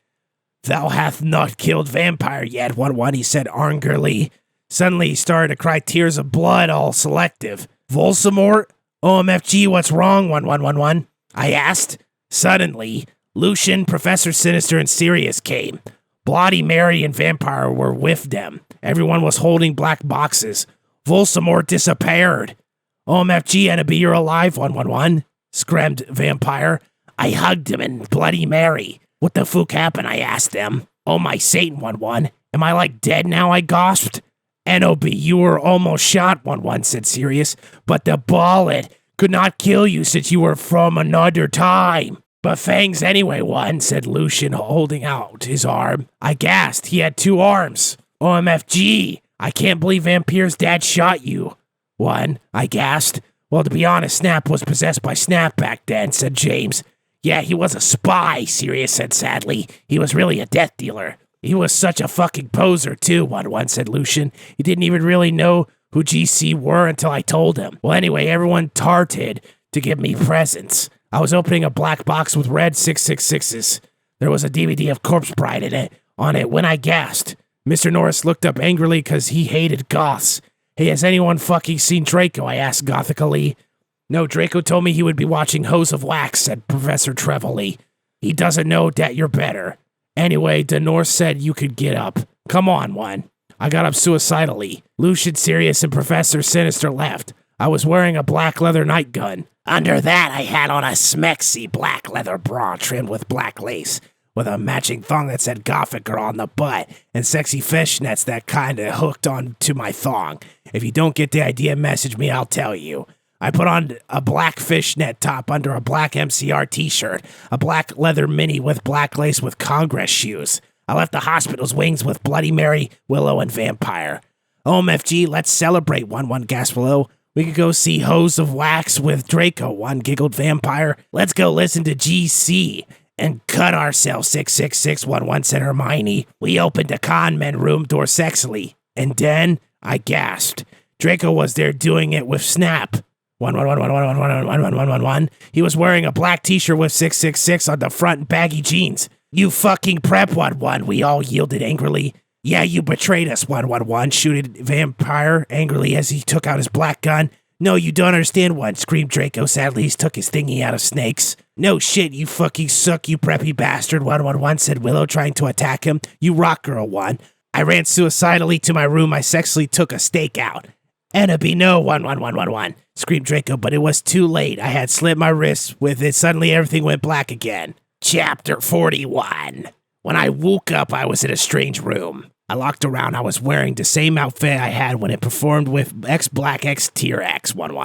Thou hath not killed Vampire yet, one, he said angrily. Suddenly he started to cry tears of blood, all selective. Voldemort? OMFG, what's wrong, one, I asked. Suddenly, Lucian, Professor Sinister, and Sirius came. Bloody Mary and Vampire were with them. Everyone was holding black boxes. Voldemort disappeared. OMFG, Enemy, you're alive, one, screamed Vampire. I hugged him and Bloody Mary. What the fuck happened, I asked them. Oh my Satan, one. Am I like dead now, I gasped. NOB, you were almost shot, one, said Sirius. But the bullet could not kill you since you were from another time. But fangs anyway, one, said Lucian, holding out his arm. I gasped. He had 2 arms. OMFG, I can't believe Vampire's dad shot you. One, I gasped. Well, to be honest, Snap was possessed by Snap back then, said James. Yeah, he was a spy, Sirius said sadly. He was really a death dealer. He was such a fucking poser, too, one, said Lucian. He didn't even really know who GC were until I told him. Well, anyway, everyone tarted to give me presents. I was opening a black box with red 666s. There was a DVD of Corpse Bride on it when I gasped. Mr. Norris looked up angrily because he hated goths. Hey, has anyone fucking seen Draco? I asked gothically. No, Draco told me he would be watching Hose of Wax, said Professor Trevelly. He doesn't know that you're better. Anyway, the Norse said you could get up. Come on, one. I got up suicidally. Lucian, Sirius, and Professor Sinister left. I was wearing a black leather nightgun. Under that, I had on a smexy black leather bra trimmed with black lace, with a matching thong that said Gothic Girl on the butt, and sexy fishnets that kinda hooked on to my thong. If you don't get the idea, message me, I'll tell you. I put on a black fishnet top under a black MCR t-shirt, a black leather mini with black lace with Congress shoes. I left the hospital's wings with Bloody Mary, Willow, and Vampire. OMFG, let's celebrate, one, gasped Willow. We could go see Hose of Wax with Draco, one, giggled Vampire. Let's go listen to GC and cut ourselves, 666, one, said Hermione. We opened the con men room door sexily, and then I gasped. Draco was there doing it with Snap. One. He was wearing a black t-shirt with 666 on the front and baggy jeans. You fucking prep, one, we all yielded angrily. Yeah, you betrayed us, one, shooted Vampire angrily as he took out his black gun. No, you don't understand, one, screamed Draco sadly. He took his thingy out of Snakes. No shit, you fucking suck, you preppy bastard, one, said Willow, trying to attack him. You rock, girl, one. I ran suicidally to my room. I sexually took a stake out. Enemy, no, one, screamed Draco, but it was too late. I had slit my wrists with it. Suddenly, everything went black again. Chapter 41. When I woke up, I was in a strange room. I looked around. I was wearing the same outfit I had when it performed with X-Black X Tier X, one.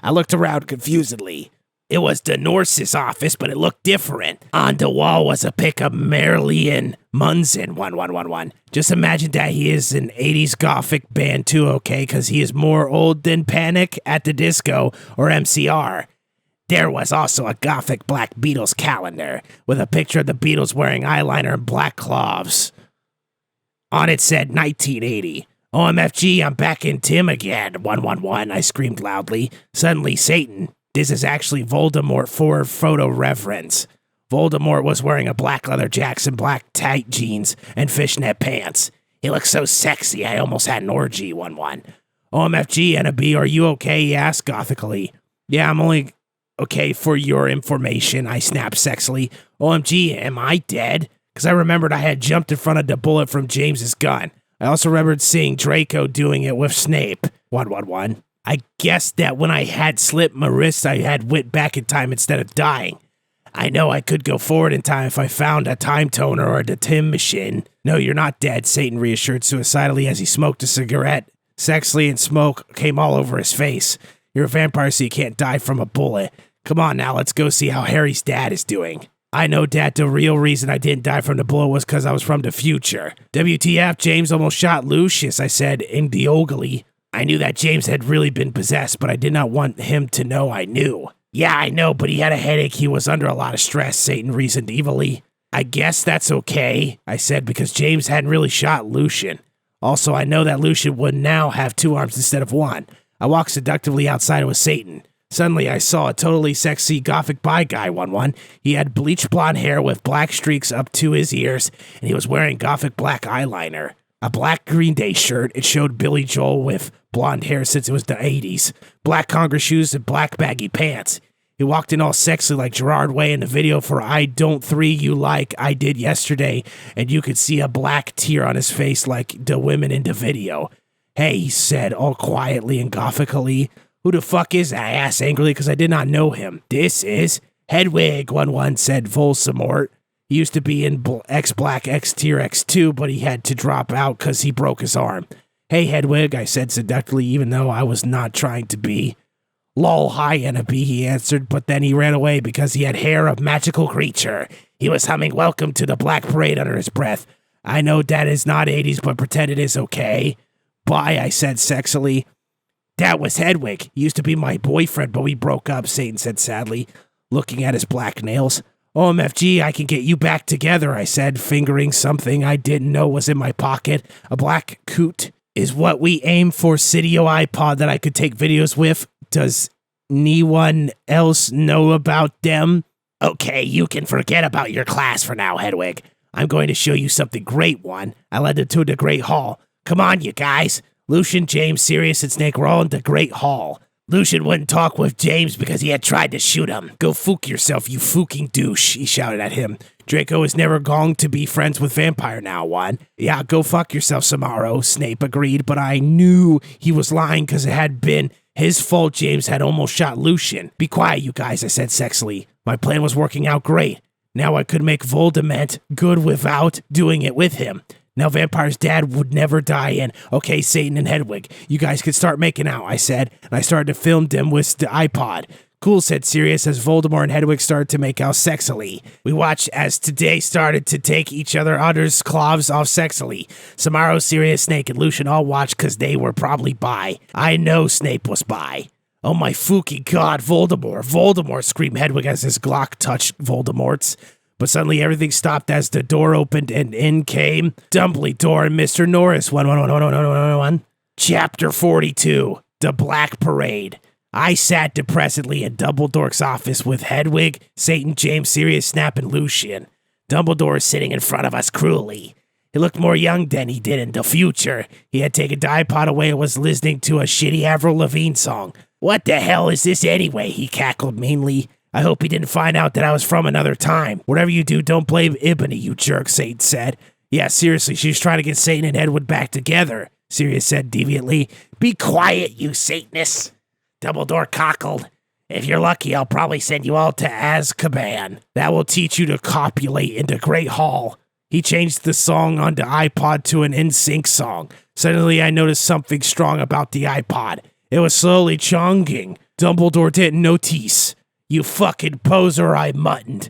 I looked around confusedly. It was the Norse's office, but it looked different. On the wall was a pic of Merlian Munson, one. Just imagine that he is an 80s Gothic band too, okay? Because he is more old than Panic at the Disco or MCR. There was also a Gothic Black Beatles calendar with a picture of the Beatles wearing eyeliner and black cloths. On it said 1980. OMFG, I'm back in Tim again, 111, I screamed loudly. Suddenly, Satan. This is actually Voldemort for photo reference. Voldemort was wearing a black leather jacket, black tight jeans, and fishnet pants. He looked so sexy, I almost had an orgy, 1-1. OMFG, NB, are you okay? He asked gothically. Yeah, I'm only okay for your information, I snapped sexily. OMG, am I dead? Because I remembered I had jumped in front of the bullet from James's gun. I also remembered seeing Draco doing it with Snape, 111. I guessed that when I had slipped my wrist, I had went back in time instead of dying. I know I could go forward in time if I found a time toner or the Tim machine. No, you're not dead, Satan reassured suicidally as he smoked a cigarette. Sexily and smoke came all over his face. You're a vampire, so you can't die from a bullet. Come on now, let's go see how Harry's dad is doing. I know, Dad, the real reason I didn't die from the bullet was because I was from the future. WTF, James almost shot Lucius, I said indiogly. I knew that James had really been possessed, but I did not want him to know I knew. Yeah, I know, but he had a headache. He was under a lot of stress, Satan reasoned evilly. I guess that's okay, I said, because James hadn't really shot Lucian. Also, I know that Lucian would now have 2 arms instead of 1. I walked seductively outside with Satan. Suddenly, I saw a totally sexy gothic bi guy, 1-1. He had bleached blonde hair with black streaks up to his ears, and he was wearing gothic black eyeliner. A black Green Day shirt. It showed Billy Joel with blonde hair since it was the 80s. Black Congress shoes and black baggy pants. He walked in all sexy like Gerard Way in the video for I Don't 3 You Like I Did Yesterday, and you could see a black tear on his face like the women in the video. Hey, he said, all quietly and gothically. Who the fuck is that? I asked angrily because I did not know him. This is Hedwig, 1-1 said Voldemort. He used to be in X-Black X-Tier X2, but he had to drop out because he broke his arm. Hey, Hedwig, I said seductively, even though I was not trying to be. Lol, hi, Ennaby, he answered, but then he ran away because he had hair of magical creature. He was humming Welcome to the Black Parade under his breath. I know that is not 80s, but pretend it is okay. Bye, I said sexily. That was Hedwig. He used to be my boyfriend, but we broke up, Satan said sadly, looking at his black nails. OMFG, I can get you back together, I said, fingering something I didn't know was in my pocket. A black coot is what we aim for Cydio iPod that I could take videos with. Does anyone else know about them? Okay, you can forget about your class for now, Hedwig. I'm going to show you something great, one. I led them to the Great Hall. Come on, you guys. Lucian, James, Sirius, and Snake were all in the Great Hall. Lucian wouldn't talk with James because he had tried to shoot him. Go fook yourself, you fooking douche, he shouted at him. Draco is never going to be friends with Vampire now, one. Yeah, go fuck yourself, Samaro, Snape agreed, but I knew he was lying because it had been his fault James had almost shot Lucian. Be quiet, you guys, I said sexily. My plan was working out great. Now I could make Voldemort good without doing it with him. Now Vampire's dad would never die, and okay, Satan and Hedwig, you guys could start making out, I said, and I started to film them with the iPod. Cool, said Sirius as Voldemort and Hedwig started to make out sexily. We watched as today started to take each other's cloths off sexily. Samaro, Sirius, Snake, and Lucian all watched because they were probably bi. I know Snape was bi. Oh my fooky god, Voldemort, Voldemort, screamed Hedwig as his Glock touched Voldemort's. But suddenly everything stopped as the door opened and in came Dumbledore and Mr. Norris. 1. Chapter 42, The Black Parade. I sat depressedly in Dumbledore's office with Hedwig, Satan, James, Sirius, Snap, and Lucian. Dumbledore is sitting in front of us cruelly. He looked more young than he did in the future. He had taken the iPod away and was listening to a shitty Avril Lavigne song. What the hell is this anyway? He cackled meanly. I hope he didn't find out that I was from another time. Whatever you do, don't blame Ebony, you jerk, Satan said. Yeah, seriously, she was trying to get Satan and Edward back together, Sirius said deviantly. Be quiet, you Satanists. Dumbledore cockled. If you're lucky, I'll probably send you all to Azkaban. That will teach you to copulate in the Great Hall. He changed the song on the iPod to an NSYNC song. Suddenly, I noticed something strong about the iPod. It was slowly chonging. Dumbledore didn't notice. You fucking poser, I muttoned.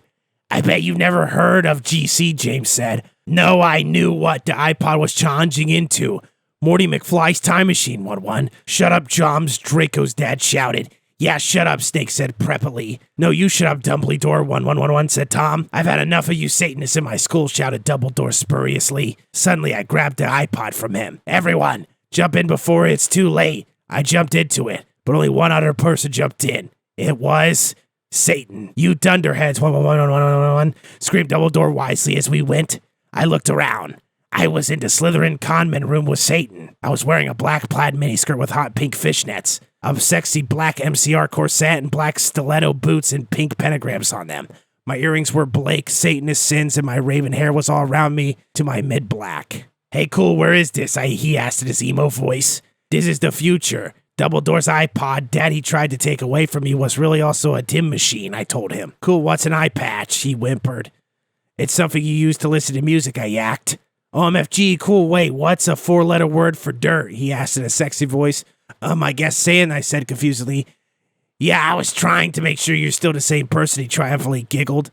I bet you've never heard of GC, James said. No, I knew what the iPod was changing into. Morty McFly's time machine, 1-1. Shut up, Joms, Draco's dad shouted. Yeah, shut up, Snake said preppily. No, you shut up, Dumbledore, 1111, said Tom. I've had enough of you Satanists in my school, shouted Dumbledore spuriously. Suddenly, I grabbed the iPod from him. Everyone, jump in before it's too late. I jumped into it, but only one other person jumped in. It was Satan. You dunderheads, 1111, screamed Dumbledore wisely as we went. I looked around. I was in the Slytherin conman room with Satan. I was wearing a black plaid miniskirt with hot pink fishnets, a sexy black MCR corset, and black stiletto boots and pink pentagrams on them. My earrings were Blake, Satanist sins, and my raven hair was all around me to my mid-black. Hey, cool, where is this? He asked in his emo voice. This is the future. Dumbledore's iPod Daddy tried to take away from me was really also a dim machine, I told him. Cool, what's an eye patch? He whimpered. It's something you use to listen to music, I yacked. OMFG, cool, wait, what's a 4-letter word for dirt? He asked in a sexy voice. I guess sand, I said confusedly. Yeah, I was trying to make sure you're still the same person, he triumphantly giggled.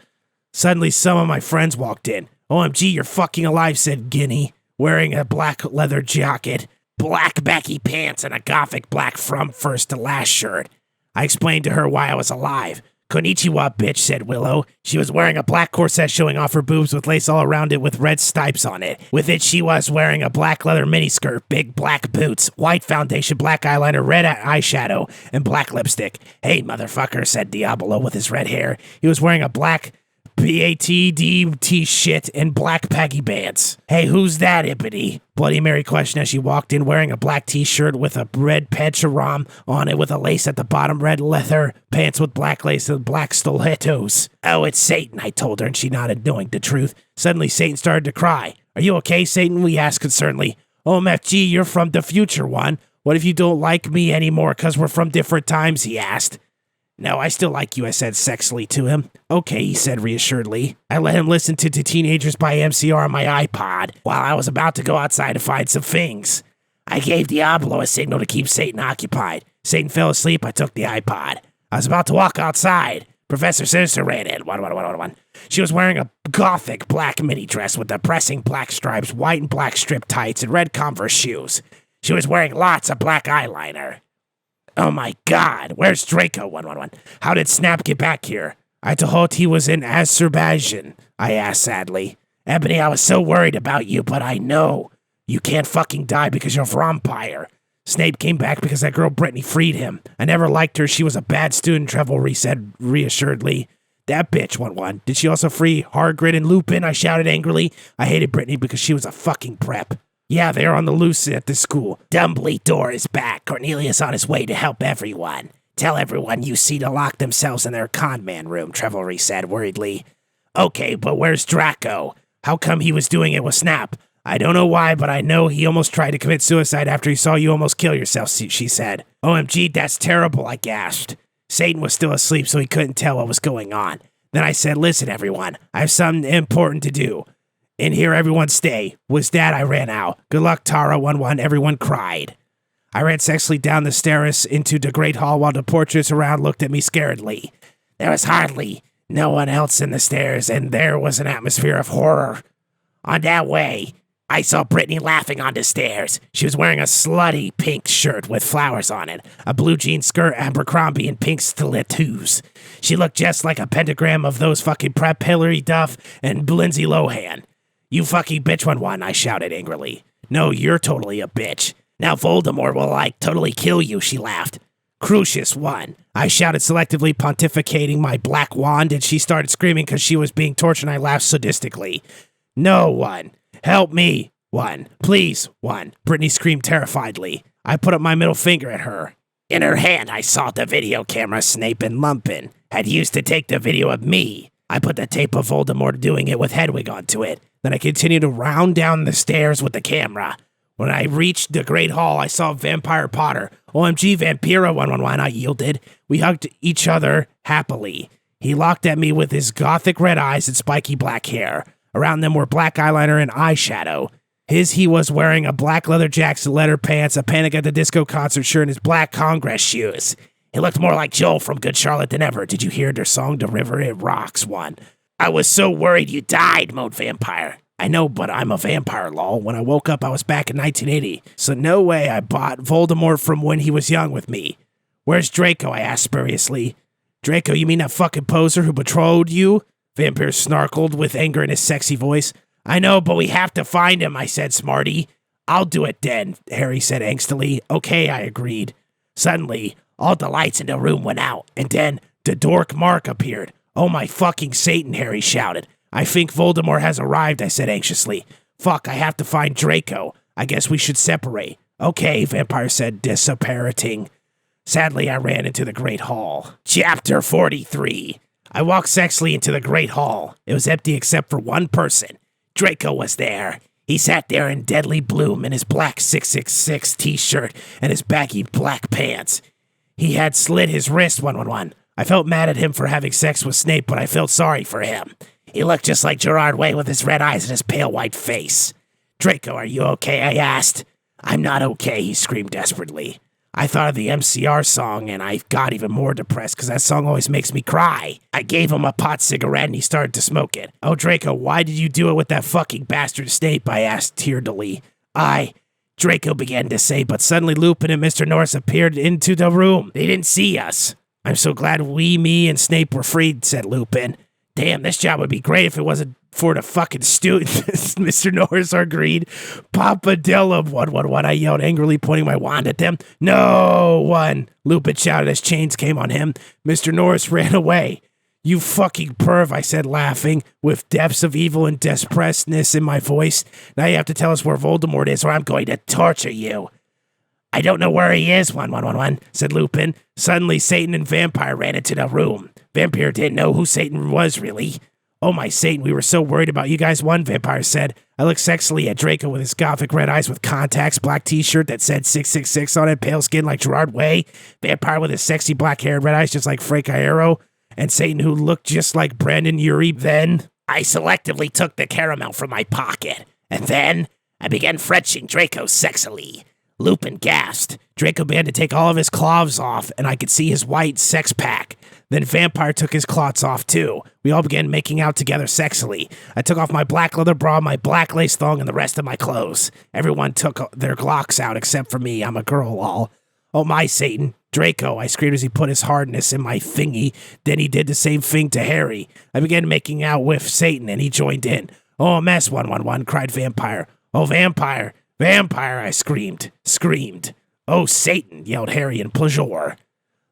Suddenly, some of my friends walked in. OMG, you're fucking alive, said Guinea, wearing a black leather jacket, black baggy pants, and a gothic black from first to last shirt. I explained to her why I was alive. Konnichiwa, bitch, said Willow. She was wearing a black corset showing off her boobs with lace all around it with red stripes on it. With it, she was wearing a black leather miniskirt, big black boots, white foundation, black eyeliner, red eyeshadow, and black lipstick. Hey, motherfucker, said Diablo with his red hair. He was wearing a black PATD shit and black paggy bands. Hey, who's that, Ippity? Bloody Mary questioned as she walked in wearing a black t-shirt with a red pecharam on it with a lace at the bottom, red leather pants with black lace and black stilettos. Oh, it's Satan, I told her, and she nodded, knowing the truth. Suddenly, Satan started to cry. Are you okay, Satan? We asked concernedly. OMFG, you're from the future one. What if you don't like me anymore because we're from different times, he asked. No, I still like you, I said sexily to him. Okay, he said reassuredly. I let him listen to Teenagers by MCR on my iPod while I was about to go outside to find some things. I gave Diablo a signal to keep Satan occupied. Satan fell asleep, I took the iPod. I was about to walk outside. Professor Sinister ran in. She was wearing a gothic black mini dress with depressing black stripes, white and black strip tights, and red Converse shoes. She was wearing lots of black eyeliner. Oh my god, where's Draco, 111? How did Snap get back here? I thought he was in Azerbaijan, I asked sadly. Ebony, I was so worried about you, but I know you can't fucking die because you're a vampire. Snape came back because that girl Brittany freed him. I never liked her, she was a bad student, Trevor said reassuredly. That bitch, 1-1. Did she also free Hagrid and Lupin? I shouted angrily. I hated Brittany because she was a fucking prep. Yeah, they're on the loose at the school. Dumbledore is back. Cornelius on his way to help everyone. Tell everyone you see to lock themselves in their conman room, Trevelry said worriedly. Okay, but where's Draco? How come he was doing it with Snap? I don't know why, but I know he almost tried to commit suicide after he saw you almost kill yourself, she said. OMG, that's terrible, I gasped. Satan was still asleep, so he couldn't tell what was going on. Then I said, listen, everyone, I have something important to do. In here, everyone stay. Was that I ran out. Good luck, Tara, 1-1. Everyone cried. I ran sexily down the stairs into the great hall while the portraits around looked at me scaredly. There was hardly no one else in the stairs, and there was an atmosphere of horror. On that way, I saw Brittany laughing on the stairs. She was wearing a slutty pink shirt with flowers on it, a blue jean skirt, Abercrombie, and pink stilettos. She looked just like a pentagram of those fucking prep Hilary Duff and Lindsay Lohan. You fucking bitch, 1-1, I shouted angrily. No, you're totally a bitch. Now Voldemort will, totally kill you, she laughed. Crucius 1. I shouted selectively, pontificating my black wand, and she started screaming because she was being tortured, and I laughed sadistically. No, 1. Help me, 1. Please, 1. Brittany screamed terrifiedly. I put up my middle finger at her. In her hand, I saw the video camera Snape and Lumpin had used to take the video of me. I put the tape of Voldemort doing it with Hedwig onto it. Then I continued to round down the stairs with the camera. When I reached the Great Hall, I saw Vampire Potter. OMG, Vampira, 1-1-1, I yielded. We hugged each other happily. He looked at me with his gothic red eyes and spiky black hair. Around them were black eyeliner and eyeshadow. He was wearing a black leather jacket, leather pants, a Panic at the Disco concert shirt, and his black Congress shoes. He looked more like Joel from Good Charlotte than ever. Did you hear their song, The River It Rocks, 1? I was so worried you died, moaned Vampire. I know, but I'm a vampire, lol. When I woke up, I was back in 1980. So no way I bought Voldemort from when he was young with me. Where's Draco? I asked spuriously. Draco, you mean that fucking poser who betrayed you? Vampire snarkled with anger in his sexy voice. I know, but we have to find him, I said, smarty. I'll do it then, Harry said angstily. Okay, I agreed. Suddenly, all the lights in the room went out, and then the dork Mark appeared. Oh my fucking Satan, Harry shouted. I think Voldemort has arrived, I said anxiously. Fuck, I have to find Draco. I guess we should separate. Okay, Vampire said, disapparating. Sadly, I ran into the Great Hall. Chapter 43. I walked sexily into the Great Hall. It was empty except for one person. Draco was there. He sat there in deadly bloom in his black 666 t-shirt and his baggy black pants. He had slit his wrist 111. I felt mad at him for having sex with Snape, but I felt sorry for him. He looked just like Gerard Way with his red eyes and his pale white face. Draco, are you okay? I asked. I'm not okay, he screamed desperately. I thought of the MCR song, and I got even more depressed because that song always makes me cry. I gave him a pot cigarette, and he started to smoke it. Oh, Draco, why did you do it with that fucking bastard Snape? I asked tearfully. Draco began to say, but suddenly Lupin and Mr. Norris appeared into the room. They didn't see us. I'm so glad me, and Snape were freed, said Lupin. Damn, this job would be great if it wasn't for the fucking students, Mr. Norris agreed. Papa Dillum, 111, I yelled angrily, pointing my wand at them. No one, Lupin shouted as chains came on him. Mr. Norris ran away. You fucking perv, I said, laughing, with depths of evil and desperateness in my voice. Now you have to tell us where Voldemort is, or I'm going to torture you. I don't know where he is, 1111, said Lupin. Suddenly, Satan and Vampire ran into the room. Vampire didn't know who Satan was, really. Oh my Satan, we were so worried about you guys, Vampire said. I looked sexily at Draco with his gothic red eyes with contacts, black t-shirt that said 666 on it, pale skin like Gerard Way, Vampire with his sexy black hair and red eyes just like Frank Iero, and Satan who looked just like Brandon Urie. Then I selectively took the caramel from my pocket, and then I began fretching Draco sexily. Lupin gasped. Draco began to take all of his cloths off, and I could see his white sex pack. Then Vampire took his clots off, too. We all began making out together sexily. I took off my black leather bra, my black lace thong, and the rest of my clothes. Everyone took their Glocks out except for me. I'm a girl, lol. Oh my Satan. Draco, I screamed as he put his hardness in my thingy. Then he did the same thing to Harry. I began making out with Satan, and he joined in. Oh, a mess, 111, cried Vampire. Oh, Vampire. Vampire, I screamed. Oh, Satan, yelled Harry in pleasure.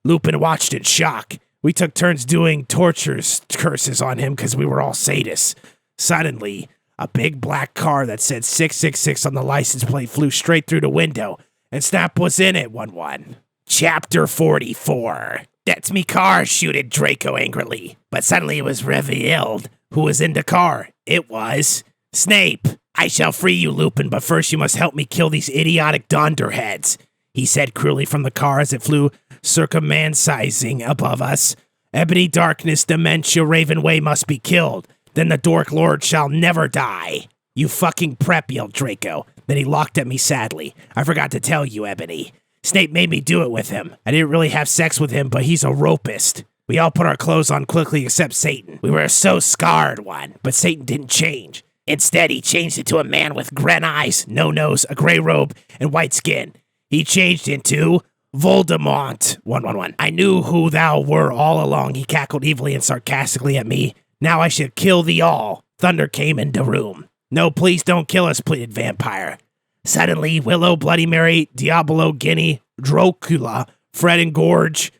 Lupin watched in shock. We took turns doing tortures curses on him because we were all sadists. Suddenly, a big black car that said 666 on the license plate flew straight through the window, and Snap was in it, 1-1. Chapter 44. That's me car, shooted Draco angrily. But suddenly it was revealed who was in the car. It was Snape. I shall free you, Lupin, but first you must help me kill these idiotic dunderheads, he said cruelly from the car as it flew circumambulating above us. Ebony darkness, dementia, Ravenway must be killed. Then the Dork Lord shall never die. You fucking prep, yelled Draco. Then he looked at me sadly. I forgot to tell you, Ebony. Snape made me do it with him. I didn't really have sex with him, but he's a rapist. We all put our clothes on quickly except Satan. We were so scarred, but Satan didn't change. Instead, he changed into a man with green eyes, no nose, a gray robe, and white skin. He changed into Voldemort, 111. I knew who thou were all along, he cackled evilly and sarcastically at me. Now I should kill thee all. Thunder came in the room. No, please don't kill us, pleaded Vampire. Suddenly, Willow, Bloody Mary, Diablo, Guinea, Dracula, Fred and Gorge,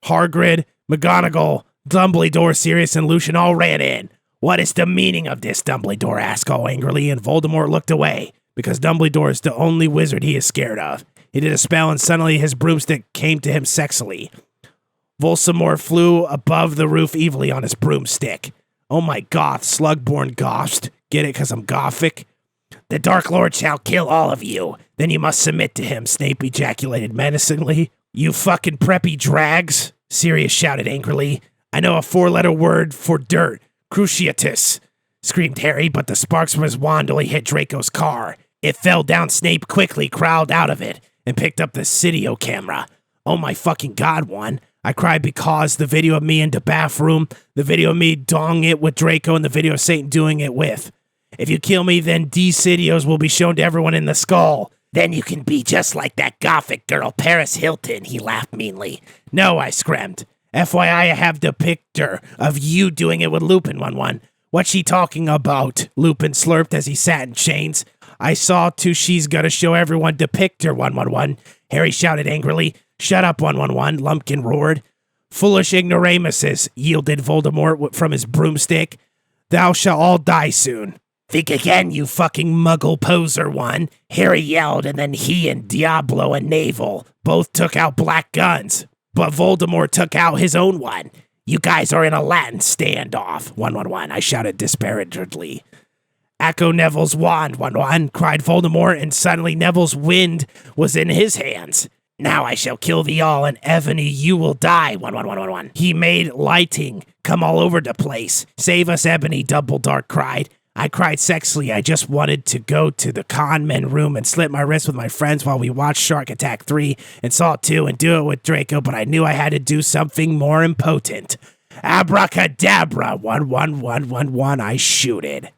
Hagrid, McGonagall, Dumbledore, Sirius, and Lucian all ran in. What is the meaning of this? Dumbledore asked all angrily, and Voldemort looked away, because Dumbledore is the only wizard he is scared of. He did a spell, and suddenly his broomstick came to him sexily. Voldemort flew above the roof evilly on his broomstick. Oh my goth, Slugborn gasped. Get it, because I'm gothic? The Dark Lord shall kill all of you. Then you must submit to him, Snape ejaculated menacingly. You fucking preppy drags, Sirius shouted angrily. I know a 4-letter word for dirt. Cruciatus, screamed Harry, but the sparks from his wand only hit Draco's car. It fell down. Snape quickly crawled out of it and picked up the video camera. Oh my fucking god, one. I cried because the video of me in the bathroom, the video of me dong it with Draco, and the video of Satan doing it with. If you kill me, then these videos will be shown to everyone in the skull. Then you can be just like that gothic girl, Paris Hilton, he laughed meanly. No, I screamed. FYI, I have the picture of you doing it with Lupin, 1-1. What's she talking about? Lupin slurped as he sat in chains. I saw too she's gonna show everyone the picture, 1-1-1. Harry shouted angrily. Shut up, 1-1-1, Lumpkin roared. Foolish ignoramuses, yielded Voldemort from his broomstick. Thou shalt all die soon. Think again, you fucking muggle poser, 1. Harry yelled, and then he and Diablo and Navel both took out black guns. But Voldemort took out his own one. You guys are in a Latin standoff, 1-1-1, I shouted disparagingly. Echo Neville's wand, 1-1, cried Voldemort, and suddenly Neville's wind was in his hands. Now I shall kill thee all, and Ebony, you will die, 1-1-1-1-1. He made lighting come all over the place. Save us, Ebony, Dumbledore cried. I cried sexily. I just wanted to go to the con men room and slit my wrist with my friends while we watched Shark Attack 3 and Saw 2 and do it with Draco, but I knew I had to do something more impotent. Abracadabra, 1-1-1-1-1, I shooted.